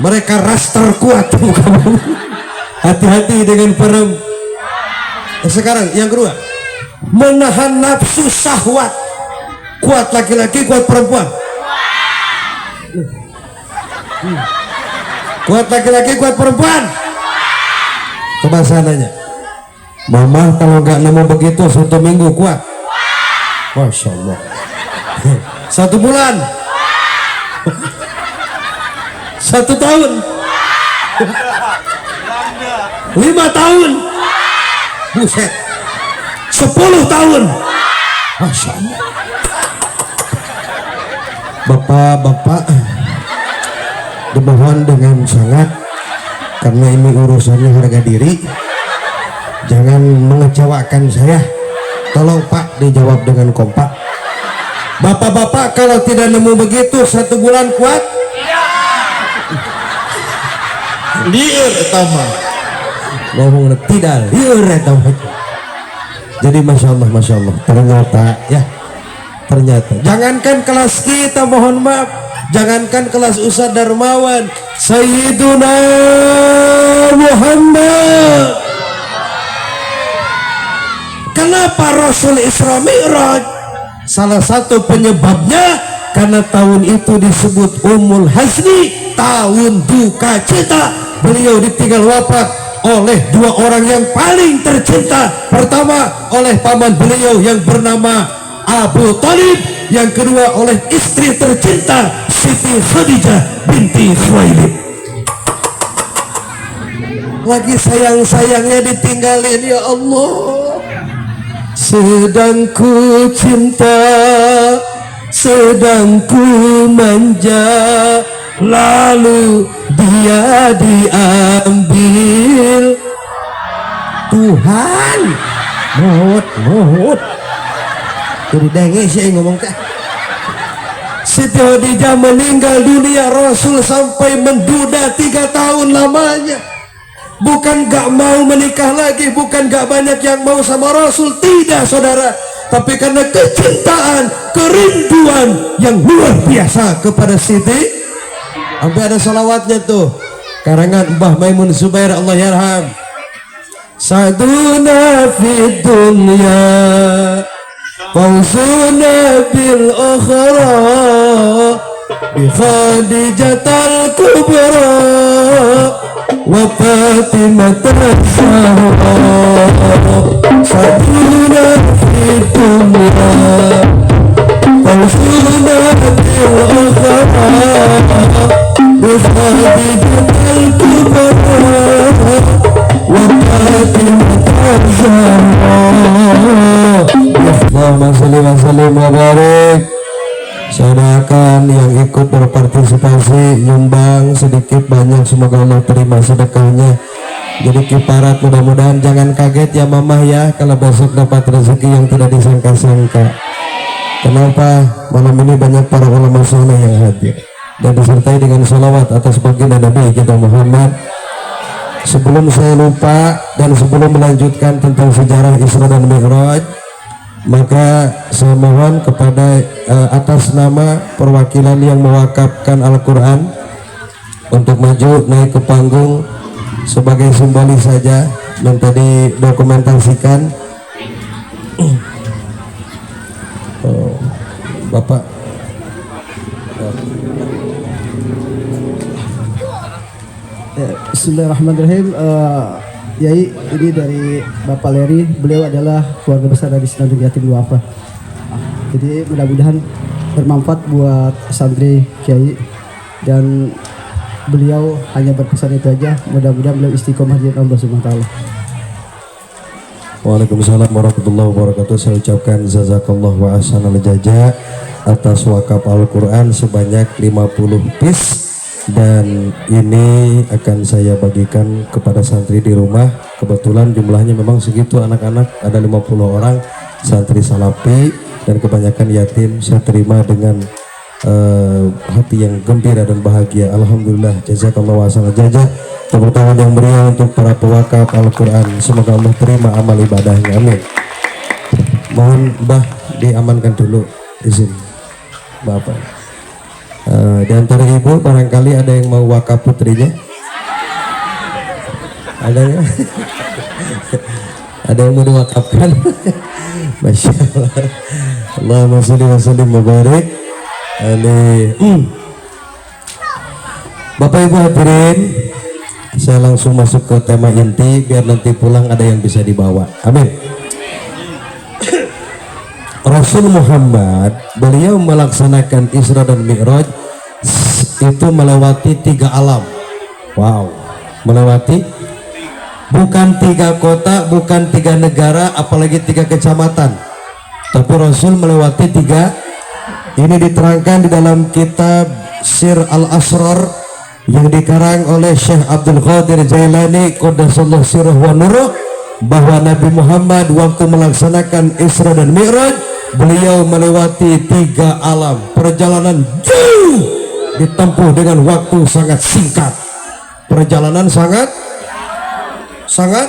mereka raster kuat. Hati-hati dengan perempuan. Sekarang yang kedua, menahan nafsu syahwat. Kuat laki-laki, kuat perempuan. Kuat laki-laki, kuat perempuan. Coba sananya, mama kalau nggak nemu begitu 1 minggu kuat? Masya Allah. 1 bulan? 1 tahun? 5 tahun? Buset. 10 tahun? Masya Allah. Bapak-bapak, dimohon dengan sangat, karena ini urusannya harga diri, jangan mengecewakan saya. Tolong Pak dijawab dengan kompak. Bapak-bapak kalau tidak nemu begitu 1 bulan kuat? Liur etama ngomong tidak liur etama. Jadi masya Allah ternyata ya, ternyata jangankan kelas kita, mohon maaf, jangankan kelas Ustadz Darmawan, Sayyiduna Muhammad. Kenapa Rasul Isra Mi'raj? Salah satu penyebabnya karena tahun itu disebut Ummul Hazni, tahun duka cita. Beliau ditinggal wafat oleh 2 orang yang paling tercinta. Pertama oleh paman beliau yang bernama Abu Thalib, yang kedua oleh istri tercinta Siti Khadijah binti Khuwailid. lagi sayang-sayangnya ditinggalin ya Allah. Sedang ku cinta, sedang ku manja, lalu dia diambil Tuhan. Mohut jadi dengis ya ngomong teh. Siti Khadijah meninggal dunia, Rasul sampai menduda 3 tahun lamanya. Bukan gak mau menikah lagi, bukan gak banyak yang mau sama Rasul, tidak saudara, tapi karena kecintaan, kerinduan yang luar biasa kepada Siti. Sampai ada salawatnya tuh, karangan Mbah Maimun Zubair, Allah yarham. Sa'duna fid dunya fawzuna bil akhirah bi Khadijatal kubra wa Fatimatul Zahra. Sa'duna fid dunya fawzuna bil akhirah bi Khadijatal kubra Allahumma sholli wa sallim wa barik. Saudarakan yang ikut berpartisipasi nyumbang sedikit banyak, semoga Allah terima sedekahnya jadi kiparat. Mudah-mudahan jangan kaget ya mamah ya kalau besok dapat rezeki yang tidak disangka-sangka. Kenapa? Malam ini banyak para ulama saleh yang hadir dan disertai dengan salawat atas baginda Nabi kita Muhammad. Sebelum saya lupa dan sebelum melanjutkan tentang sejarah Isra dan Mi'raj, maka saya mohon kepada atas nama perwakilan yang mewakafkan Al-Quran untuk maju naik ke panggung sebagai simbolis saja dan tadi dokumentasikan. Bapak ya, Bismillahirrahmanirrahim. Yai, ini dari Bapak Leri, beliau adalah keluarga besar dari Senandung Yatim Duafa. Jadi mudah-mudahan bermanfaat buat santri Kiai, dan beliau hanya berpesan itu aja. Mudah-mudahan beliau istiqomah di Allah Subhanahu wa taala. Waalaikumsalam warahmatullahi wabarakatuh. Saya ucapkan jazakallah wa ahsanal jaza atas wakaf Al-Quran sebanyak 50 piece, dan ini akan saya bagikan kepada santri di rumah. Kebetulan jumlahnya memang segitu, anak-anak ada 50 orang santri salafi dan kebanyakan yatim. Saya terima dengan hati yang gembira dan bahagia. Alhamdulillah, jazakallah wa ahsanal jaza. Tepuk tangan yang meriah untuk para pewakaf Al-Quran. Semoga Allah terima amal ibadahnya, amin. Mohon Mbah diamankan dulu, izin Bapak. Di antara ibu barangkali ada yang mau wakaf putrinya? Ada ya? Ada yang mau diwakafkan? Masya Allah. Allahumma sholli wa sallim wa barik. Bapak Ibu hadirin, saya langsung masuk ke tema inti biar nanti pulang ada yang bisa dibawa. Amin. Rasul Muhammad, beliau melaksanakan Isra dan Mi'raj itu melewati 3 alam. Wow, melewati bukan 3 kota, bukan 3 negara, apalagi 3 kecamatan. Tapi Rasul melewati 3. Ini diterangkan di dalam kitab Sir Al-Asrar yang dikarang oleh Syekh Abdul Qadir Jailani Qaddasallahu sirruhu wa nuruh, bahwa Nabi Muhammad waktu melaksanakan Isra dan Mi'raj beliau melewati 3 alam. Perjalanan jauh ditempuh dengan waktu sangat singkat. Perjalanan sangat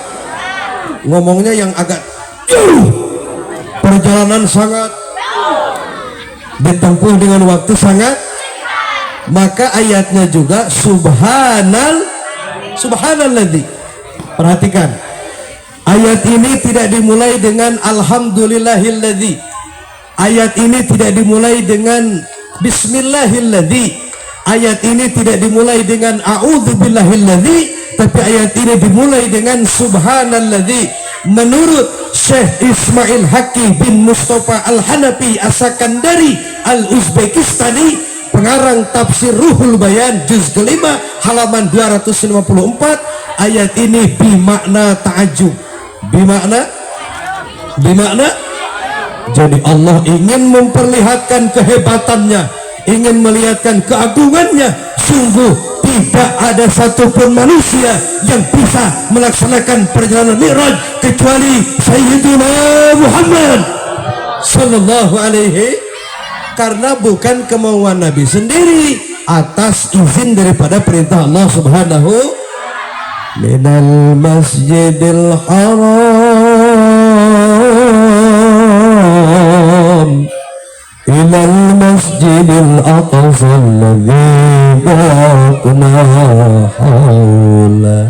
ngomongnya yang agak jauh. Perjalanan sangat ditempuh dengan waktu sangat. Maka ayatnya juga subhanalladzi. Perhatikan, ayat ini tidak dimulai dengan alhamdulillahilladzi. Ayat ini tidak dimulai dengan bismillahilladzi. Ayat ini tidak dimulai dengan a'udzubillahilladzi, tapi ayat ini dimulai dengan subhanalladzi. Menurut Syekh Ismail Haqqi bin Mustafa Al-Hanafi As-Sakandari Al-Uzbekistani, pengarang tafsir Ruhul Bayan juz kelima halaman 254, ayat ini bimakna ta'ajub. Bimakna jadi Allah ingin memperlihatkan kehebatannya, ingin melihatkan keagungannya. Sungguh tidak ada satupun manusia yang bisa melaksanakan perjalanan Mi'raj kecuali Sayyidina Muhammad sallallahu alaihi, karena bukan kemauan Nabi sendiri, atas izin daripada perintah Allah Subhanahu. Minal masjidil haram ilal masjidil aqsa alladzi barakna haula.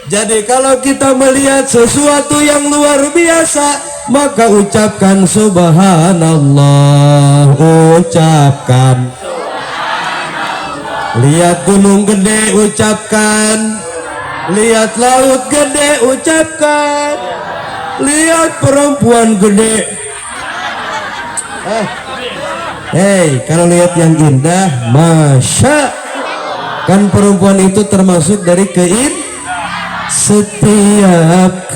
Jadi kalau kita melihat sesuatu yang luar biasa, maka ucapkan subhanallah, ucapkan. Lihat gunung gede, ucapkan. Lihat laut gede, ucapkan. Lihat perempuan gede. Hei, kalau lihat yang indah, masya. Kan perempuan itu termasuk dari setiap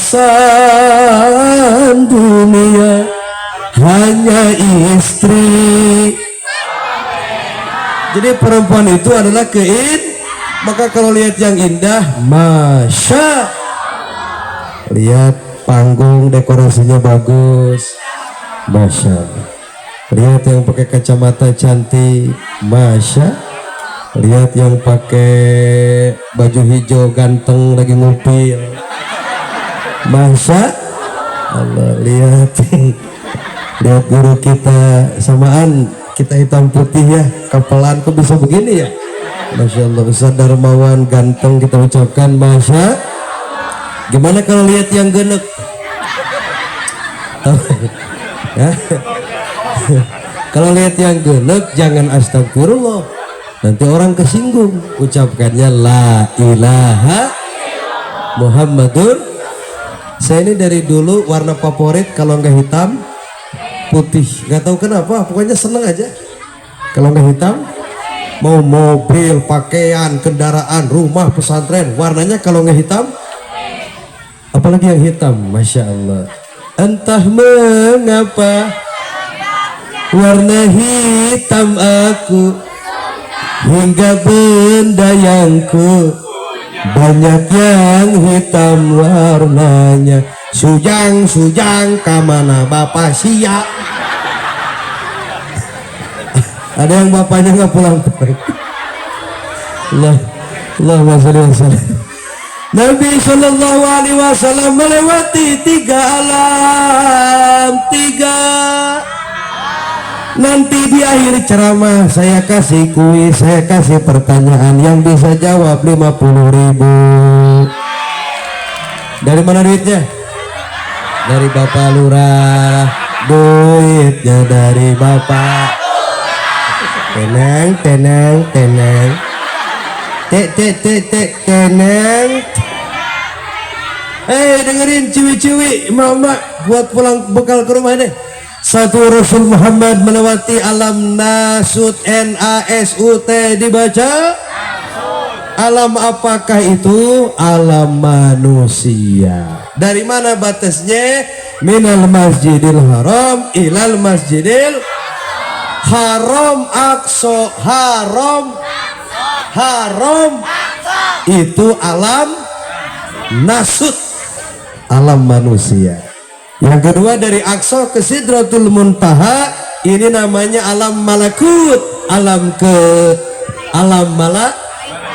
perhiasan dunia hanya istri. Jadi perempuan itu adalah maka kalau lihat yang indah, masya. Lihat panggung dekorasinya bagus, masya. Lihat yang pakai kacamata cantik, masya. Lihat yang pakai baju hijau ganteng lagi ngupil, masya Allah. Lihat lihat guru kita, samaan kita hitam putih ya, kapelan kok bisa begini ya, masya Allah. Ustaz Darmawan ganteng, kita ucapkan masya. Gimana kalau lihat yang genek? Ya. Kalau lihat yang genek jangan astagfirullah, nanti orang kesinggung. Ucapkannya la ilaha Muhammadur. Saya ini dari dulu warna favorit kalau nggak hitam putih, nggak tahu kenapa, pokoknya seneng aja kalau nggak hitam. Mau mobil, pakaian, kendaraan, rumah, pesantren, warnanya kalau nggak hitam, apalagi yang hitam, masya Allah. Entah mengapa warna hitam aku, hingga benda yangku banyak yang hitam warnanya. Sujang kamana bapak siap. Ada yang bapaknya nggak pulang. Allahumma sholli wa sallim. Nabi Shallallahu Alaihi Wasallam melewati 3 alam, 3. Nanti di akhir ceramah saya kasih kuis, saya kasih pertanyaan, yang bisa jawab 50.000. Dari mana duitnya? Dari Bapak Lurah. Duitnya dari Bapak. Tenang. Tenang. Dengerin ciwi-ciwi, mama buat pulang bekal ke rumah deh. Satu Rasul Muhammad melewati alam Nasut, NASUT dibaca. Alam apakah itu? Alam manusia. Dari mana batasnya? Minal masjidil haram ilal masjidil haram aqsa. Haram itu alam Nasut, alam manusia. Yang kedua dari Aqsa ke Sidratul Muntaha, ini namanya alam malakut, alam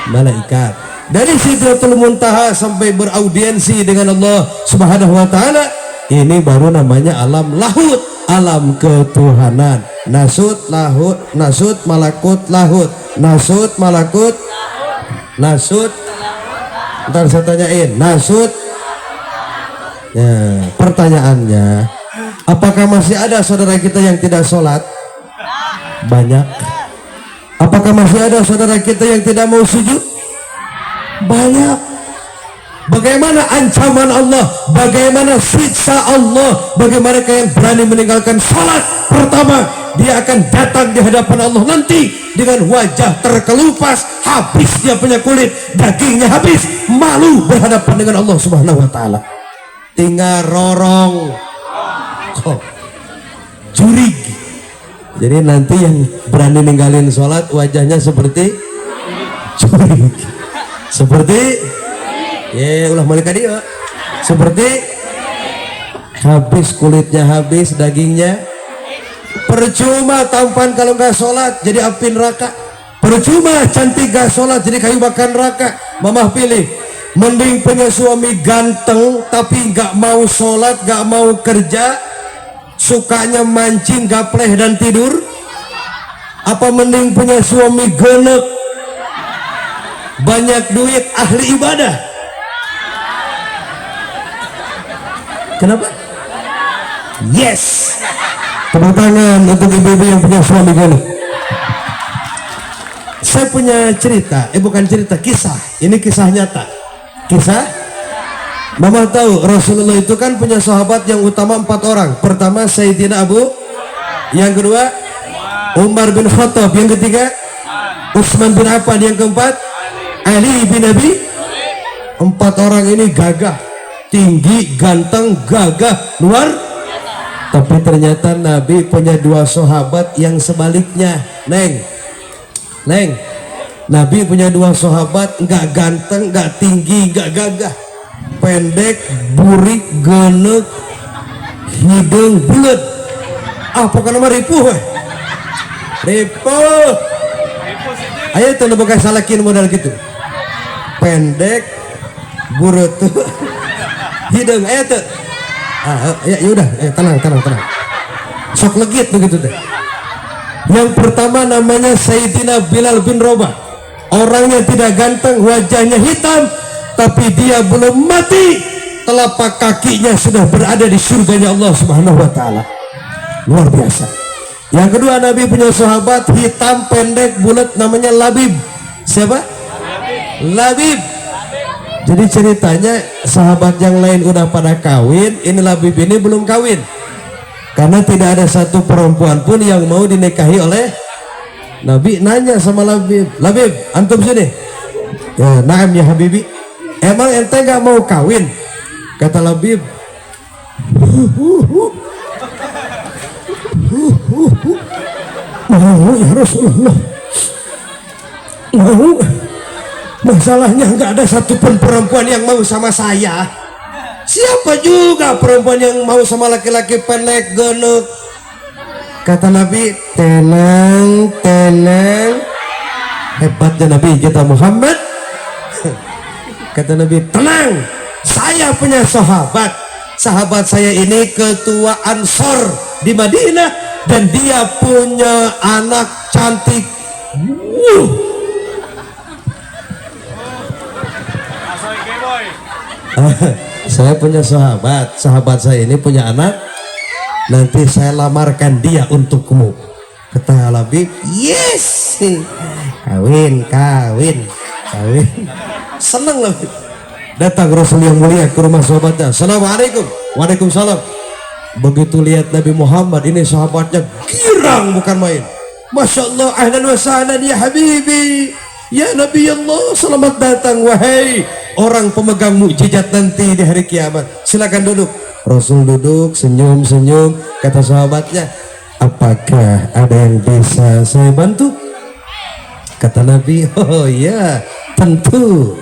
malaikat. Dari Sidratul Muntaha sampai beraudiensi dengan Allah Subhanahu wa taala, ini baru namanya alam lahut, alam ketuhanan. Nasut, lahut, nasut, malakut, lahut, nasut, malakut, nasut. Ntar saya tanyain, nasut. Ya, pertanyaannya, apakah masih ada saudara kita yang tidak sholat? Banyak. Apakah masih ada saudara kita yang tidak mau sujud? Banyak. bagaimana ancaman Allah, bagaimana siksa Allah, bagaimana yang berani meninggalkan salat. Pertama, dia akan datang di hadapan Allah nanti dengan wajah terkelupas, habis dia punya kulit, dagingnya habis, malu berhadapan dengan Allah Subhanahu wa taala. Tinggal rorong kok jurig. Jadi nanti yang berani ninggalin sholat wajahnya seperti jurig, seperti ya ulah malaikat dia, seperti habis kulitnya, habis dagingnya. Percuma tampan kalau nggak sholat jadi api neraka, percuma cantik gak sholat jadi kayu bakar neraka. Mamah pilih, mending punya suami ganteng tapi nggak mau sholat, nggak mau kerja, sukanya mancing, gapleh dan tidur, apa mending punya suami genek, banyak duit, ahli ibadah? Kenapa? Yes, tepuk tangan untuk ibu-ibu yang punya suami genek. Saya punya cerita, bukan cerita, kisah. Ini kisah nyata. Kisah, Mama tahu Rasulullah itu kan punya sahabat yang utama 4 orang. Pertama Sayyidina Abu, yang kedua Umar bin Khattab, yang ketiga Utsman bin Affan, yang keempat Ali bin Abi. 4 orang ini gagah, tinggi, ganteng, gagah, luar. Tapi ternyata Nabi punya 2 sahabat yang sebaliknya. Neng, Nabi punya 2 sahabat nggak ganteng, nggak tinggi, nggak gagah, pendek, burik, genek, hidung bulat. Apa kan nama ripuh? Ripuh. Ayo tuh bukan salakin modal gitu. Pendek, bulat tuh, hidung. Ayo tuh. Ya udah, tenang. Sok legit begitu deh. Yang pertama namanya Sayyidina Bilal bin Rabah. Orangnya tidak ganteng, wajahnya hitam, tapi dia belum mati, telapak kakinya sudah berada di surganya Allah Subhanahu wa taala. Luar biasa. Yang kedua, Nabi punya sahabat hitam, pendek, bulat, namanya Labib. Siapa? Labib. Jadi ceritanya sahabat yang lain udah pada kawin, ini Labib ini belum kawin. Karena tidak ada satu perempuan pun yang mau dinikahi oleh Nabi. Nanya sama Labib, Labib, antum sini. Ya, naam ya Habibi. Emang ente gak mau kawin? Kata Labib, mau ya Rasulullah, mau. Masalahnya nggak ada satupun perempuan yang mau sama saya. Siapa juga perempuan yang mau sama laki-laki pendek genek? Kata Nabi, tenang. Hebatnya Nabi kita Muhammad. Kata Nabi, tenang, saya punya sahabat. Sahabat saya ini ketua Ansor di Madinah, dan dia punya anak cantik. Saya punya sahabat saya ini punya anak, nanti saya lamarkan dia untukmu. Kata Labib, yes, kawin. Senang Labib. Datang Rasul yang mulia ke rumah sahabatnya. Assalamualaikum. Waalaikumsalam. Begitu lihat Nabi Muhammad, ini sahabatnya girang bukan main. Masya Allah, ahlan wa sahlan ya Habibi, ya Nabi Allah, selamat datang wahai orang pemegang mukjizat nanti di hari kiamat. Silakan duduk. Rasul duduk, senyum. Kata sahabatnya, apakah ada yang bisa saya bantu? Kata Nabi, oh ya tentu.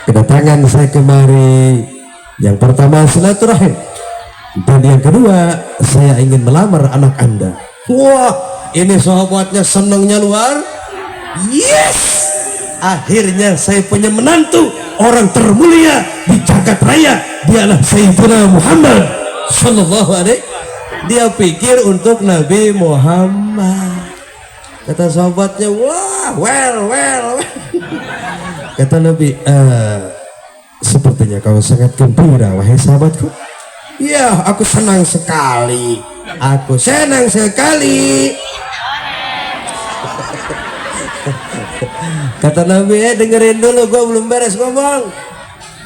Kedatangan saya kemari, yang pertama silaturahim, dan yang kedua saya ingin melamar anak Anda. Wah, ini sahabatnya senangnya luar. Yes, akhirnya saya punya menantu, orang termulia di jagat raya. Dialah Sayyidina Muhammad Sallallahu Alaihi. Dia pikir untuk Nabi Muhammad. Kata sahabatnya, wah, well. Kata Nabi, sepertinya kau sangat gembira wahai sahabatku. Ya, aku senang sekali. Kata Nabi, dengerin dulu, gue belum beres ngomong.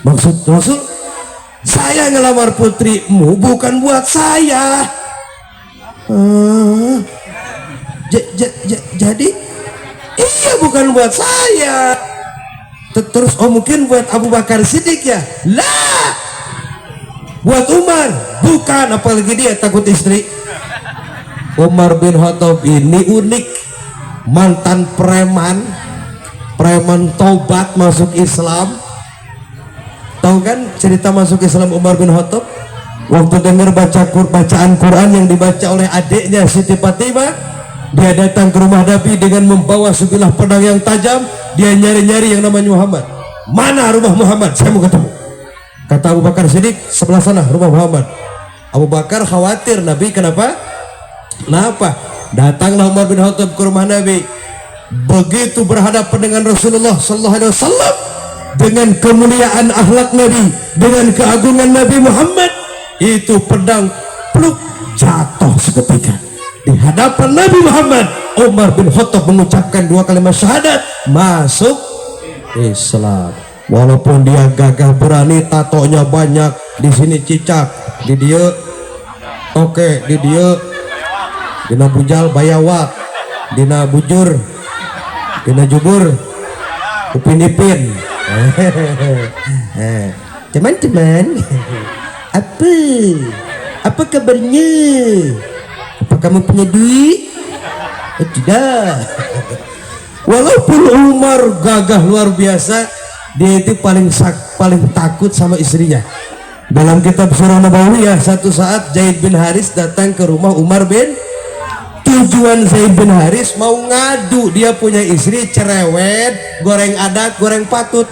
Maksud Rasul, saya ngelamar putrimu bukan buat saya. Jadi iya bukan buat saya. Terus mungkin buat Abu Bakar Siddiq ya? Lah, buat Umar bukan, apalagi dia takut istri. Umar bin Khattab ini unik, mantan preman taubat masuk Islam. Tahu kan cerita masuk Islam Umar bin Khattab? Waktu dengar bacaan Quran yang dibaca oleh adiknya Siti Fatimah, dia datang ke rumah Nabi dengan membawa sebilah pedang yang tajam. Dia nyari-nyari yang namanya Muhammad. Mana rumah Muhammad? Saya mau ketemu. Kata Abu Bakar Siddiq, sebelah sana rumah Muhammad. Abu Bakar khawatir Nabi kenapa? Datanglah Umar bin Khattab ke rumah Nabi. Begitu berhadapan dengan Rasulullah sallallahu alaihi wasallam, dengan kemuliaan akhlak Nabi, dengan keagungan Nabi Muhammad, itu pedang pluk jatuh seketika di hadapan Nabi Muhammad. Umar bin Khattab mengucapkan 2 kalimat syahadat, masuk Islam. Walaupun dia gagah berani, tatonya banyak, di sini cicak, di dia oke, di dia dina bujal bayawak, dina bujur, dina jubur upin-ipin. Teman-teman, apa kabarnya? Apa kamu punya duit? Tidak. Walaupun Umar gagah luar biasa, dia itu paling takut sama istrinya. Dalam kitab Surah Nabawiyah, satu saat Zaid bin Haris datang ke rumah Umar bin. Tujuan Zaid bin Haris mau ngadu, dia punya istri cerewet, goreng adat, goreng patut.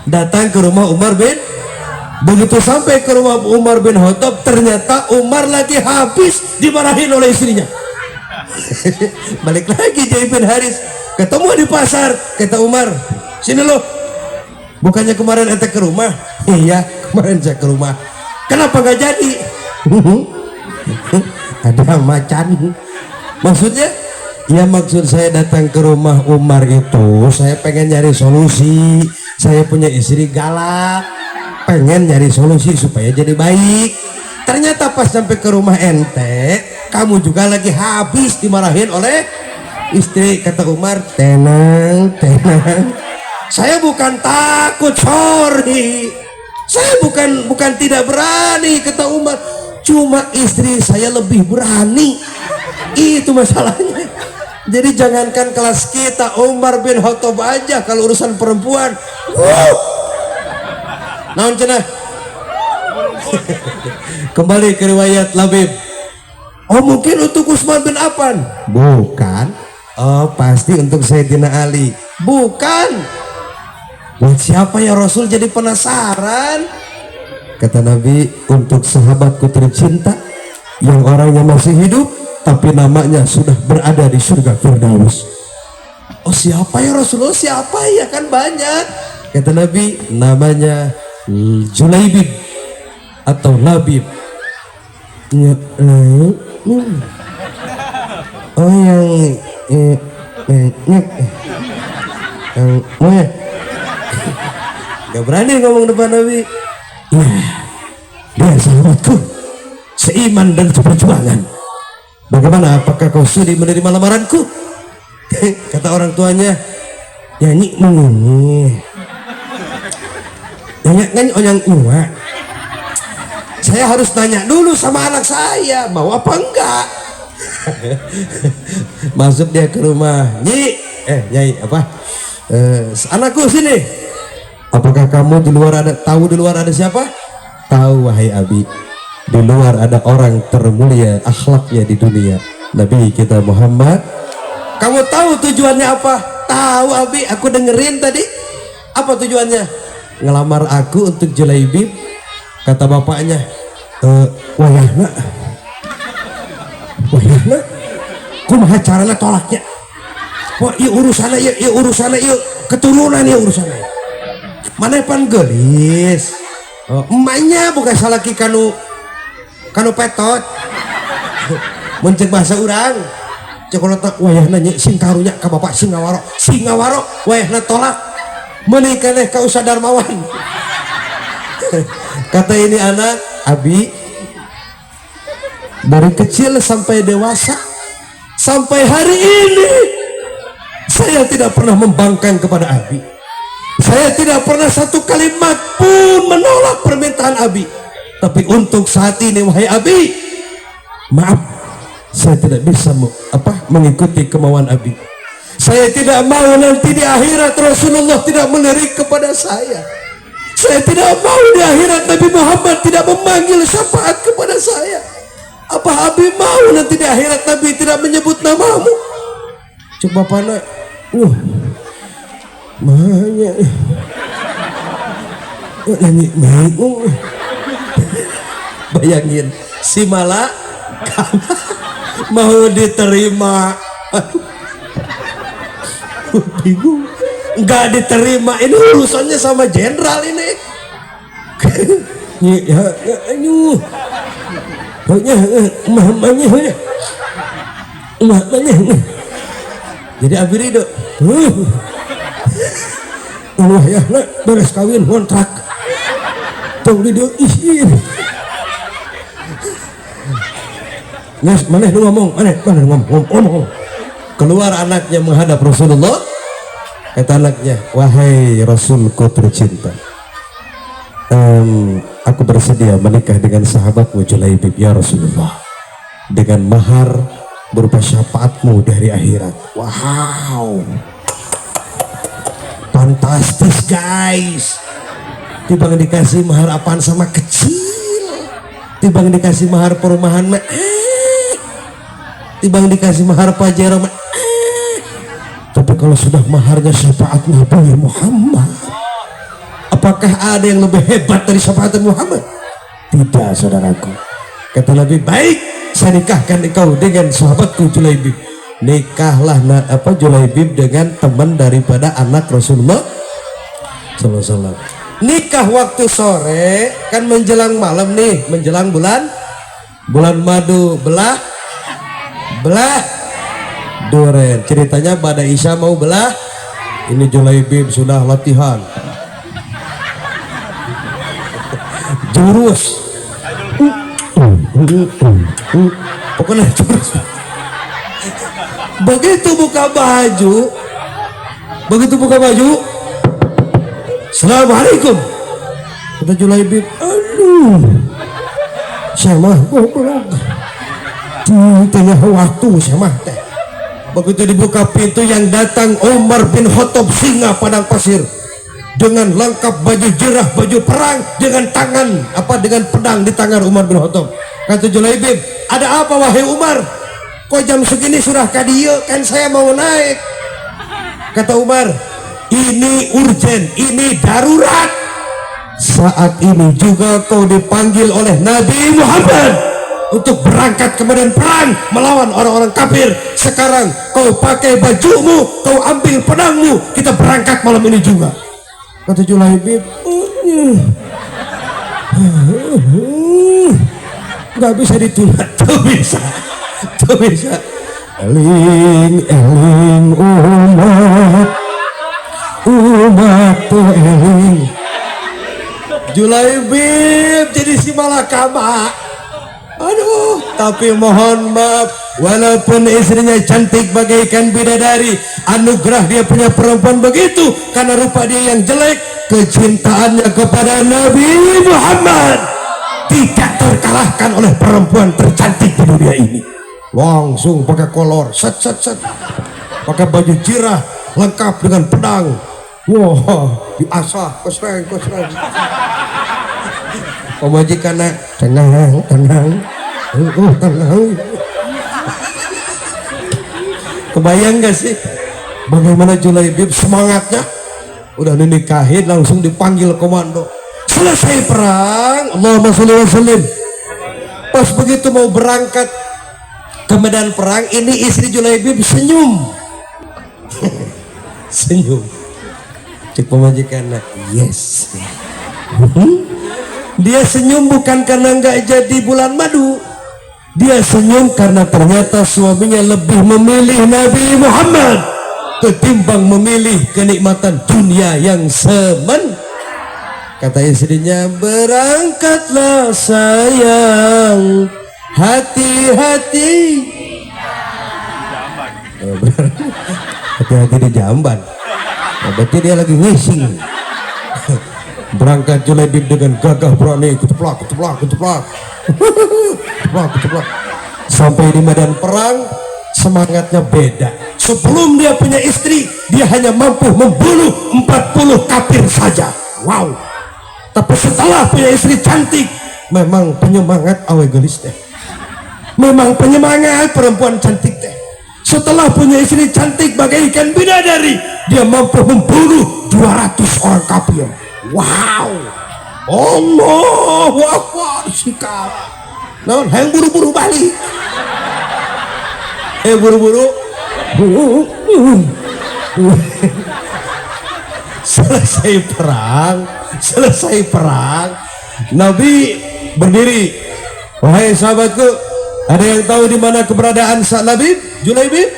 Datang ke rumah Umar bin. Begitu sampai ke rumah Umar bin Khattab, ternyata Umar lagi habis dimarahin oleh istrinya. Balik lagi Zaid bin Haris, ketemu di pasar. Kata Umar, sini lo, bukannya kemarin ente ke rumah? Iya, kemarin saya ke rumah. Kenapa gak jadi? Ada macan. Maksudnya? Ya maksud saya datang ke rumah Umar itu, saya pengen nyari solusi. Saya punya istri galak, pengen nyari solusi supaya jadi baik. Ternyata pas sampai ke rumah ente, kamu juga lagi habis dimarahin oleh istri. Kata Umar, tenang. Saya bukan takut, sorry. Saya bukan tidak berani, kata Umar. Cuma istri saya lebih berani. Itu masalahnya. Jadi jangankan kelas kita, Umar bin Khattab aja kalau urusan perempuan. Naon cenah? Kembali ke riwayat Labib. Mungkin untuk Utsman bin Affan? Bukan. Pasti untuk Sayyidina Ali. Bukan. Buat siapa ya Rasul? Jadi penasaran. Kata Nabi, untuk sahabatku tercinta yang orangnya masih hidup tapi namanya sudah berada di surga Firdaus. Siapa ya Rasulullah? Siapa ya? Kan banyak. Kata Nabi, namanya Julaibib atau Labib. Yang gak berani ngomong depan Nabi. Dia sahabatku seiman dan seperjuangan. Bagaimana, apakah kau sudi menerima lamaranku? Kata orang tuanya, nyanyi saya harus tanya dulu sama anak saya mau apa enggak. Masuk dia ke rumah, Nyai apa? Anakku sini. Apakah kamu di luar ada siapa? Tahu wahai Abi, di luar ada orang termulia akhlaknya di dunia, Nabi kita Muhammad. Kamu tahu tujuannya apa? Tahu Abi, aku dengerin tadi. Apa tujuannya? Ngelamar aku untuk Julaibib. Kata bapaknya, wayahna kumaha carana tolaknya? Wah, iya urusannya keturunan ya urusannya. Mana pan gelis? Emaknya bukan salaki kanu petot. Muncul bahasa urang. Cokolot wayahna sing karunya ka bapak singawaro wayahna tolak. menikah kau sadar mawan. Kata ini anak, Abi, dari kecil sampai dewasa, sampai hari ini, saya tidak pernah membangkang kepada Abi. Saya tidak pernah satu kalimat pun menolak permintaan Abi. Tapi untuk saat ini, wahai Abi, maaf, saya tidak bisa mengikuti kemauan Abi. Saya tidak mau nanti di akhirat Rasulullah tidak melirik kepada saya. Saya tidak mau di akhirat Nabi Muhammad tidak memanggil syafaat kepada saya. Apa Abi mau nanti di akhirat Nabi tidak menyebut namamu? Coba pana, mahanya, bayangin si malak mau diterima, bingung, nggak diterima. Ini urusannya sama jenderal ini. Jadi Abi Ridho, ya beres kawin kontrak, tong Ridho izin. Nges, mana ngomong. Keluar anaknya menghadap Rasulullah. Kata anaknya, wahai Rasulku tercinta, aku bersedia menikah dengan sahabatmu Julaibib ya Rasulullah, dengan mahar berupa syafaatmu dari akhirat. Wow, fantastis guys. Tibang dikasih mahar apaan sama kecil, tibang dikasih mahar perumahan tibang dikasih mahar pajero. Tapi kalau sudah maharnya syafaat Nabi Muhammad, apakah ada yang lebih hebat dari syafaat Muhammad? Tidak, saudaraku. Kata Nabi, baik, saya nikahkan engkau dengan sahabatku Julaibib. Nikahlah Julaibib dengan teman daripada anak Rasulullah sallallahu alaihi wasallam. Nikah waktu sore, kan menjelang malam nih, menjelang bulan madu, belah duren. Ceritanya pada Isya mau belah, ini Julaibib sudah latihan jurus, pokoknya jurus. Begitu buka baju, Assalamualaikum, kata Julaibib, aduh, saya mah goblok, tengah waktu saya mah teh. Begitu dibuka pintu, yang datang Umar bin Khattab, singa padang pasir, dengan lengkap baju jerah, baju perang, dengan pedang di tangan Umar bin Khattab. Kata Julaibib, ada apa wahai Umar? Kok jam segini sudah kadieu, kan saya mau naik. Kata Umar, ini urgen, ini darurat. Saat ini juga kau dipanggil oleh Nabi Muhammad untuk berangkat ke medan perang melawan orang-orang kafir. Sekarang kau pakai bajumu, kau ambil pedangmu, kita berangkat malam ini juga. Kata Julaibib, nggak bisa ditunda. Tuh bisa. Eling umat tuh eling. Julaibib jadi si malakama. Aduh, tapi mohon maaf, walaupun istrinya cantik bagaikan bidadari, anugerah dia punya perempuan begitu, karena rupa dia yang jelek, kecintaannya kepada Nabi Muhammad tidak terkalahkan oleh perempuan tercantik di dunia ini. Langsung pakai kolor, set, pakai baju jirah, lengkap dengan pedang. Wah, diasah, kosreng. Pemajikannya tenang. Kebayang gak sih bagaimana Julaibib semangatnya? Udah dinikahin langsung dipanggil komando. Selesai perang, Allahumma sholli wa sallim. Pas begitu mau berangkat ke medan perang, ini istri Julaibib senyum. Senyum. Cik pemajikannya, yes. Dia senyum bukan karena nggak jadi bulan madu, dia senyum karena ternyata suaminya lebih memilih Nabi Muhammad ketimbang memilih kenikmatan dunia yang semen. Kata istrinya, berangkatlah sayang, hati-hati. Hati-hati di jamban. Berarti dia lagi ngising. Berangkat Julaibib dengan gagah berani, keteplak. Keteplak. Sampai di medan perang, semangatnya beda. Sebelum dia punya istri, dia hanya mampu membunuh 40 kafir saja. Wow. Tapi setelah punya istri cantik, memang penyemangat awe gelis teh. Memang penyemangat perempuan cantik teh. Setelah punya istri cantik bagaikan bidadari, dia mampu membunuh 200 orang kafir. Wow. Allahu Akbar. Sikap. Nah, yang buru-buru balik. Buru-buru. Selesai perang, Nabi berdiri. Wahai sahabatku, ada yang tahu di mana keberadaan Julaibib?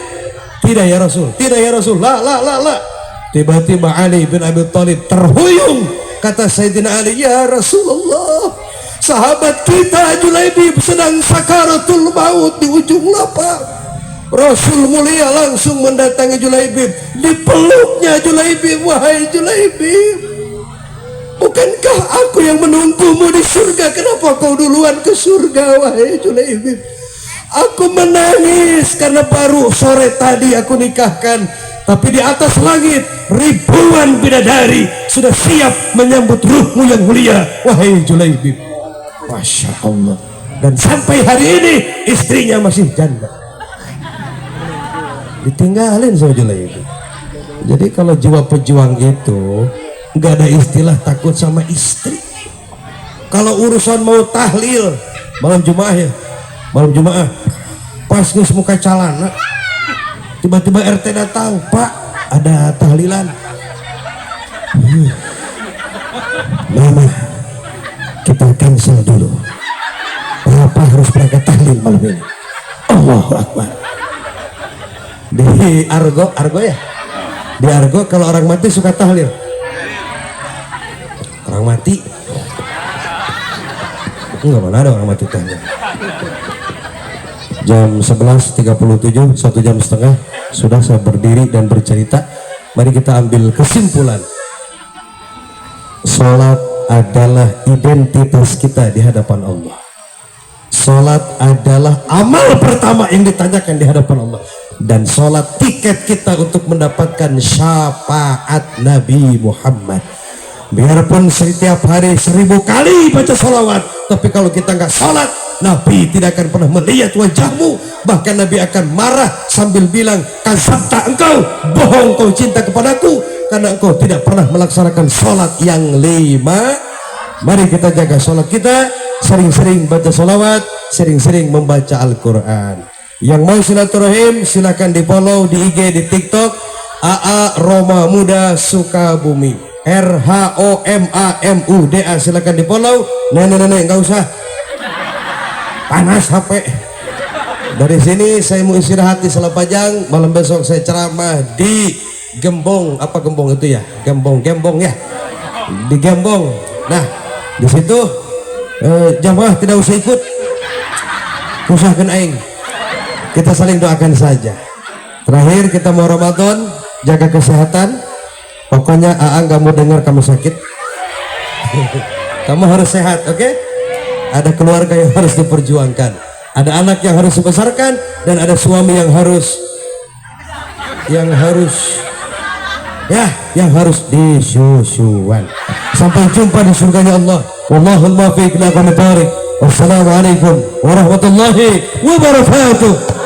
Tidak ya Rasul. La. Tiba-tiba Ali bin Abi Thalib terhuyung. Kata Sayyidina Ali, ya Rasulullah, sahabat kita Julaibib sedang sakaratul maut di ujung lapang. Rasul mulia langsung mendatangi Julaibib. Dipeluknya Julaibib, wahai Julaibib, bukankah aku yang menunggumu di surga? Kenapa kau duluan ke surga, wahai Julaibib? Aku menangis karena baru sore tadi aku nikahkan, tapi di atas langit ribuan bidadari sudah siap menyambut ruhmu yang mulia, wahai Julaibib. Masya Allah. Dan sampai hari ini istrinya masih janda, ditinggalin sama Julaibib. Jadi kalau jiwa pejuang itu nggak ada istilah takut sama istri. Kalau urusan mau tahlil malam Jumaah pas nges muka calana, tiba-tiba RT datang, Pak ada tahlilan. Mama, kita cancel dulu. Papa harus berangkat tahlil malam ini. Allahu Akbar. Di Argo ya, di Argo kalau orang mati suka tahlil. Orang mati enggak, mana ada orang mati tahlil. Jam 11.37, 1 jam setengah sudah saya berdiri dan bercerita. Mari kita ambil kesimpulan. Salat adalah identitas kita di hadapan Allah. Salat adalah amal pertama yang ditanyakan di hadapan Allah. Dan sholat tiket kita untuk mendapatkan syafaat Nabi Muhammad. Biarpun setiap hari 1000 kali baca sholawat, tapi kalau kita nggak sholat, Nabi tidak akan pernah melihat wajahmu. Bahkan Nabi akan marah sambil bilang, kadzabta, engkau bohong, kau cinta kepadaku karena engkau tidak pernah melaksanakan sholat yang 5. Mari kita jaga sholat kita, sering-sering baca sholawat, sering-sering membaca Al-Quran. Yang mau silaturahim silakan di follow di IG, di TikTok AA Roma Muda Sukabumi, RHOMAMUDA, silakan di follow. Nenek nggak usah panas HP. Dari sini saya mau istirahat di Selapajang. Malam besok saya ceramah di Gembong, apa Gembong itu ya, Gembong ya, di Gembong. Nah di situ jamaah tidak usah ikut, usahakan aing. Kita saling doakan saja. Terakhir kita mau Ramadan, jaga kesehatan. Pokoknya AA nggak mau dengar kamu sakit. Kamu harus sehat, oke? Ada keluarga yang harus diperjuangkan, ada anak yang harus dibesarkan, dan ada suami yang harus disusuan. Sampai jumpa di surganya Allah. Wallahul muwaffiq ila aqwamit thariq. Wassalamualaikum warahmatullahi wabarakatuh.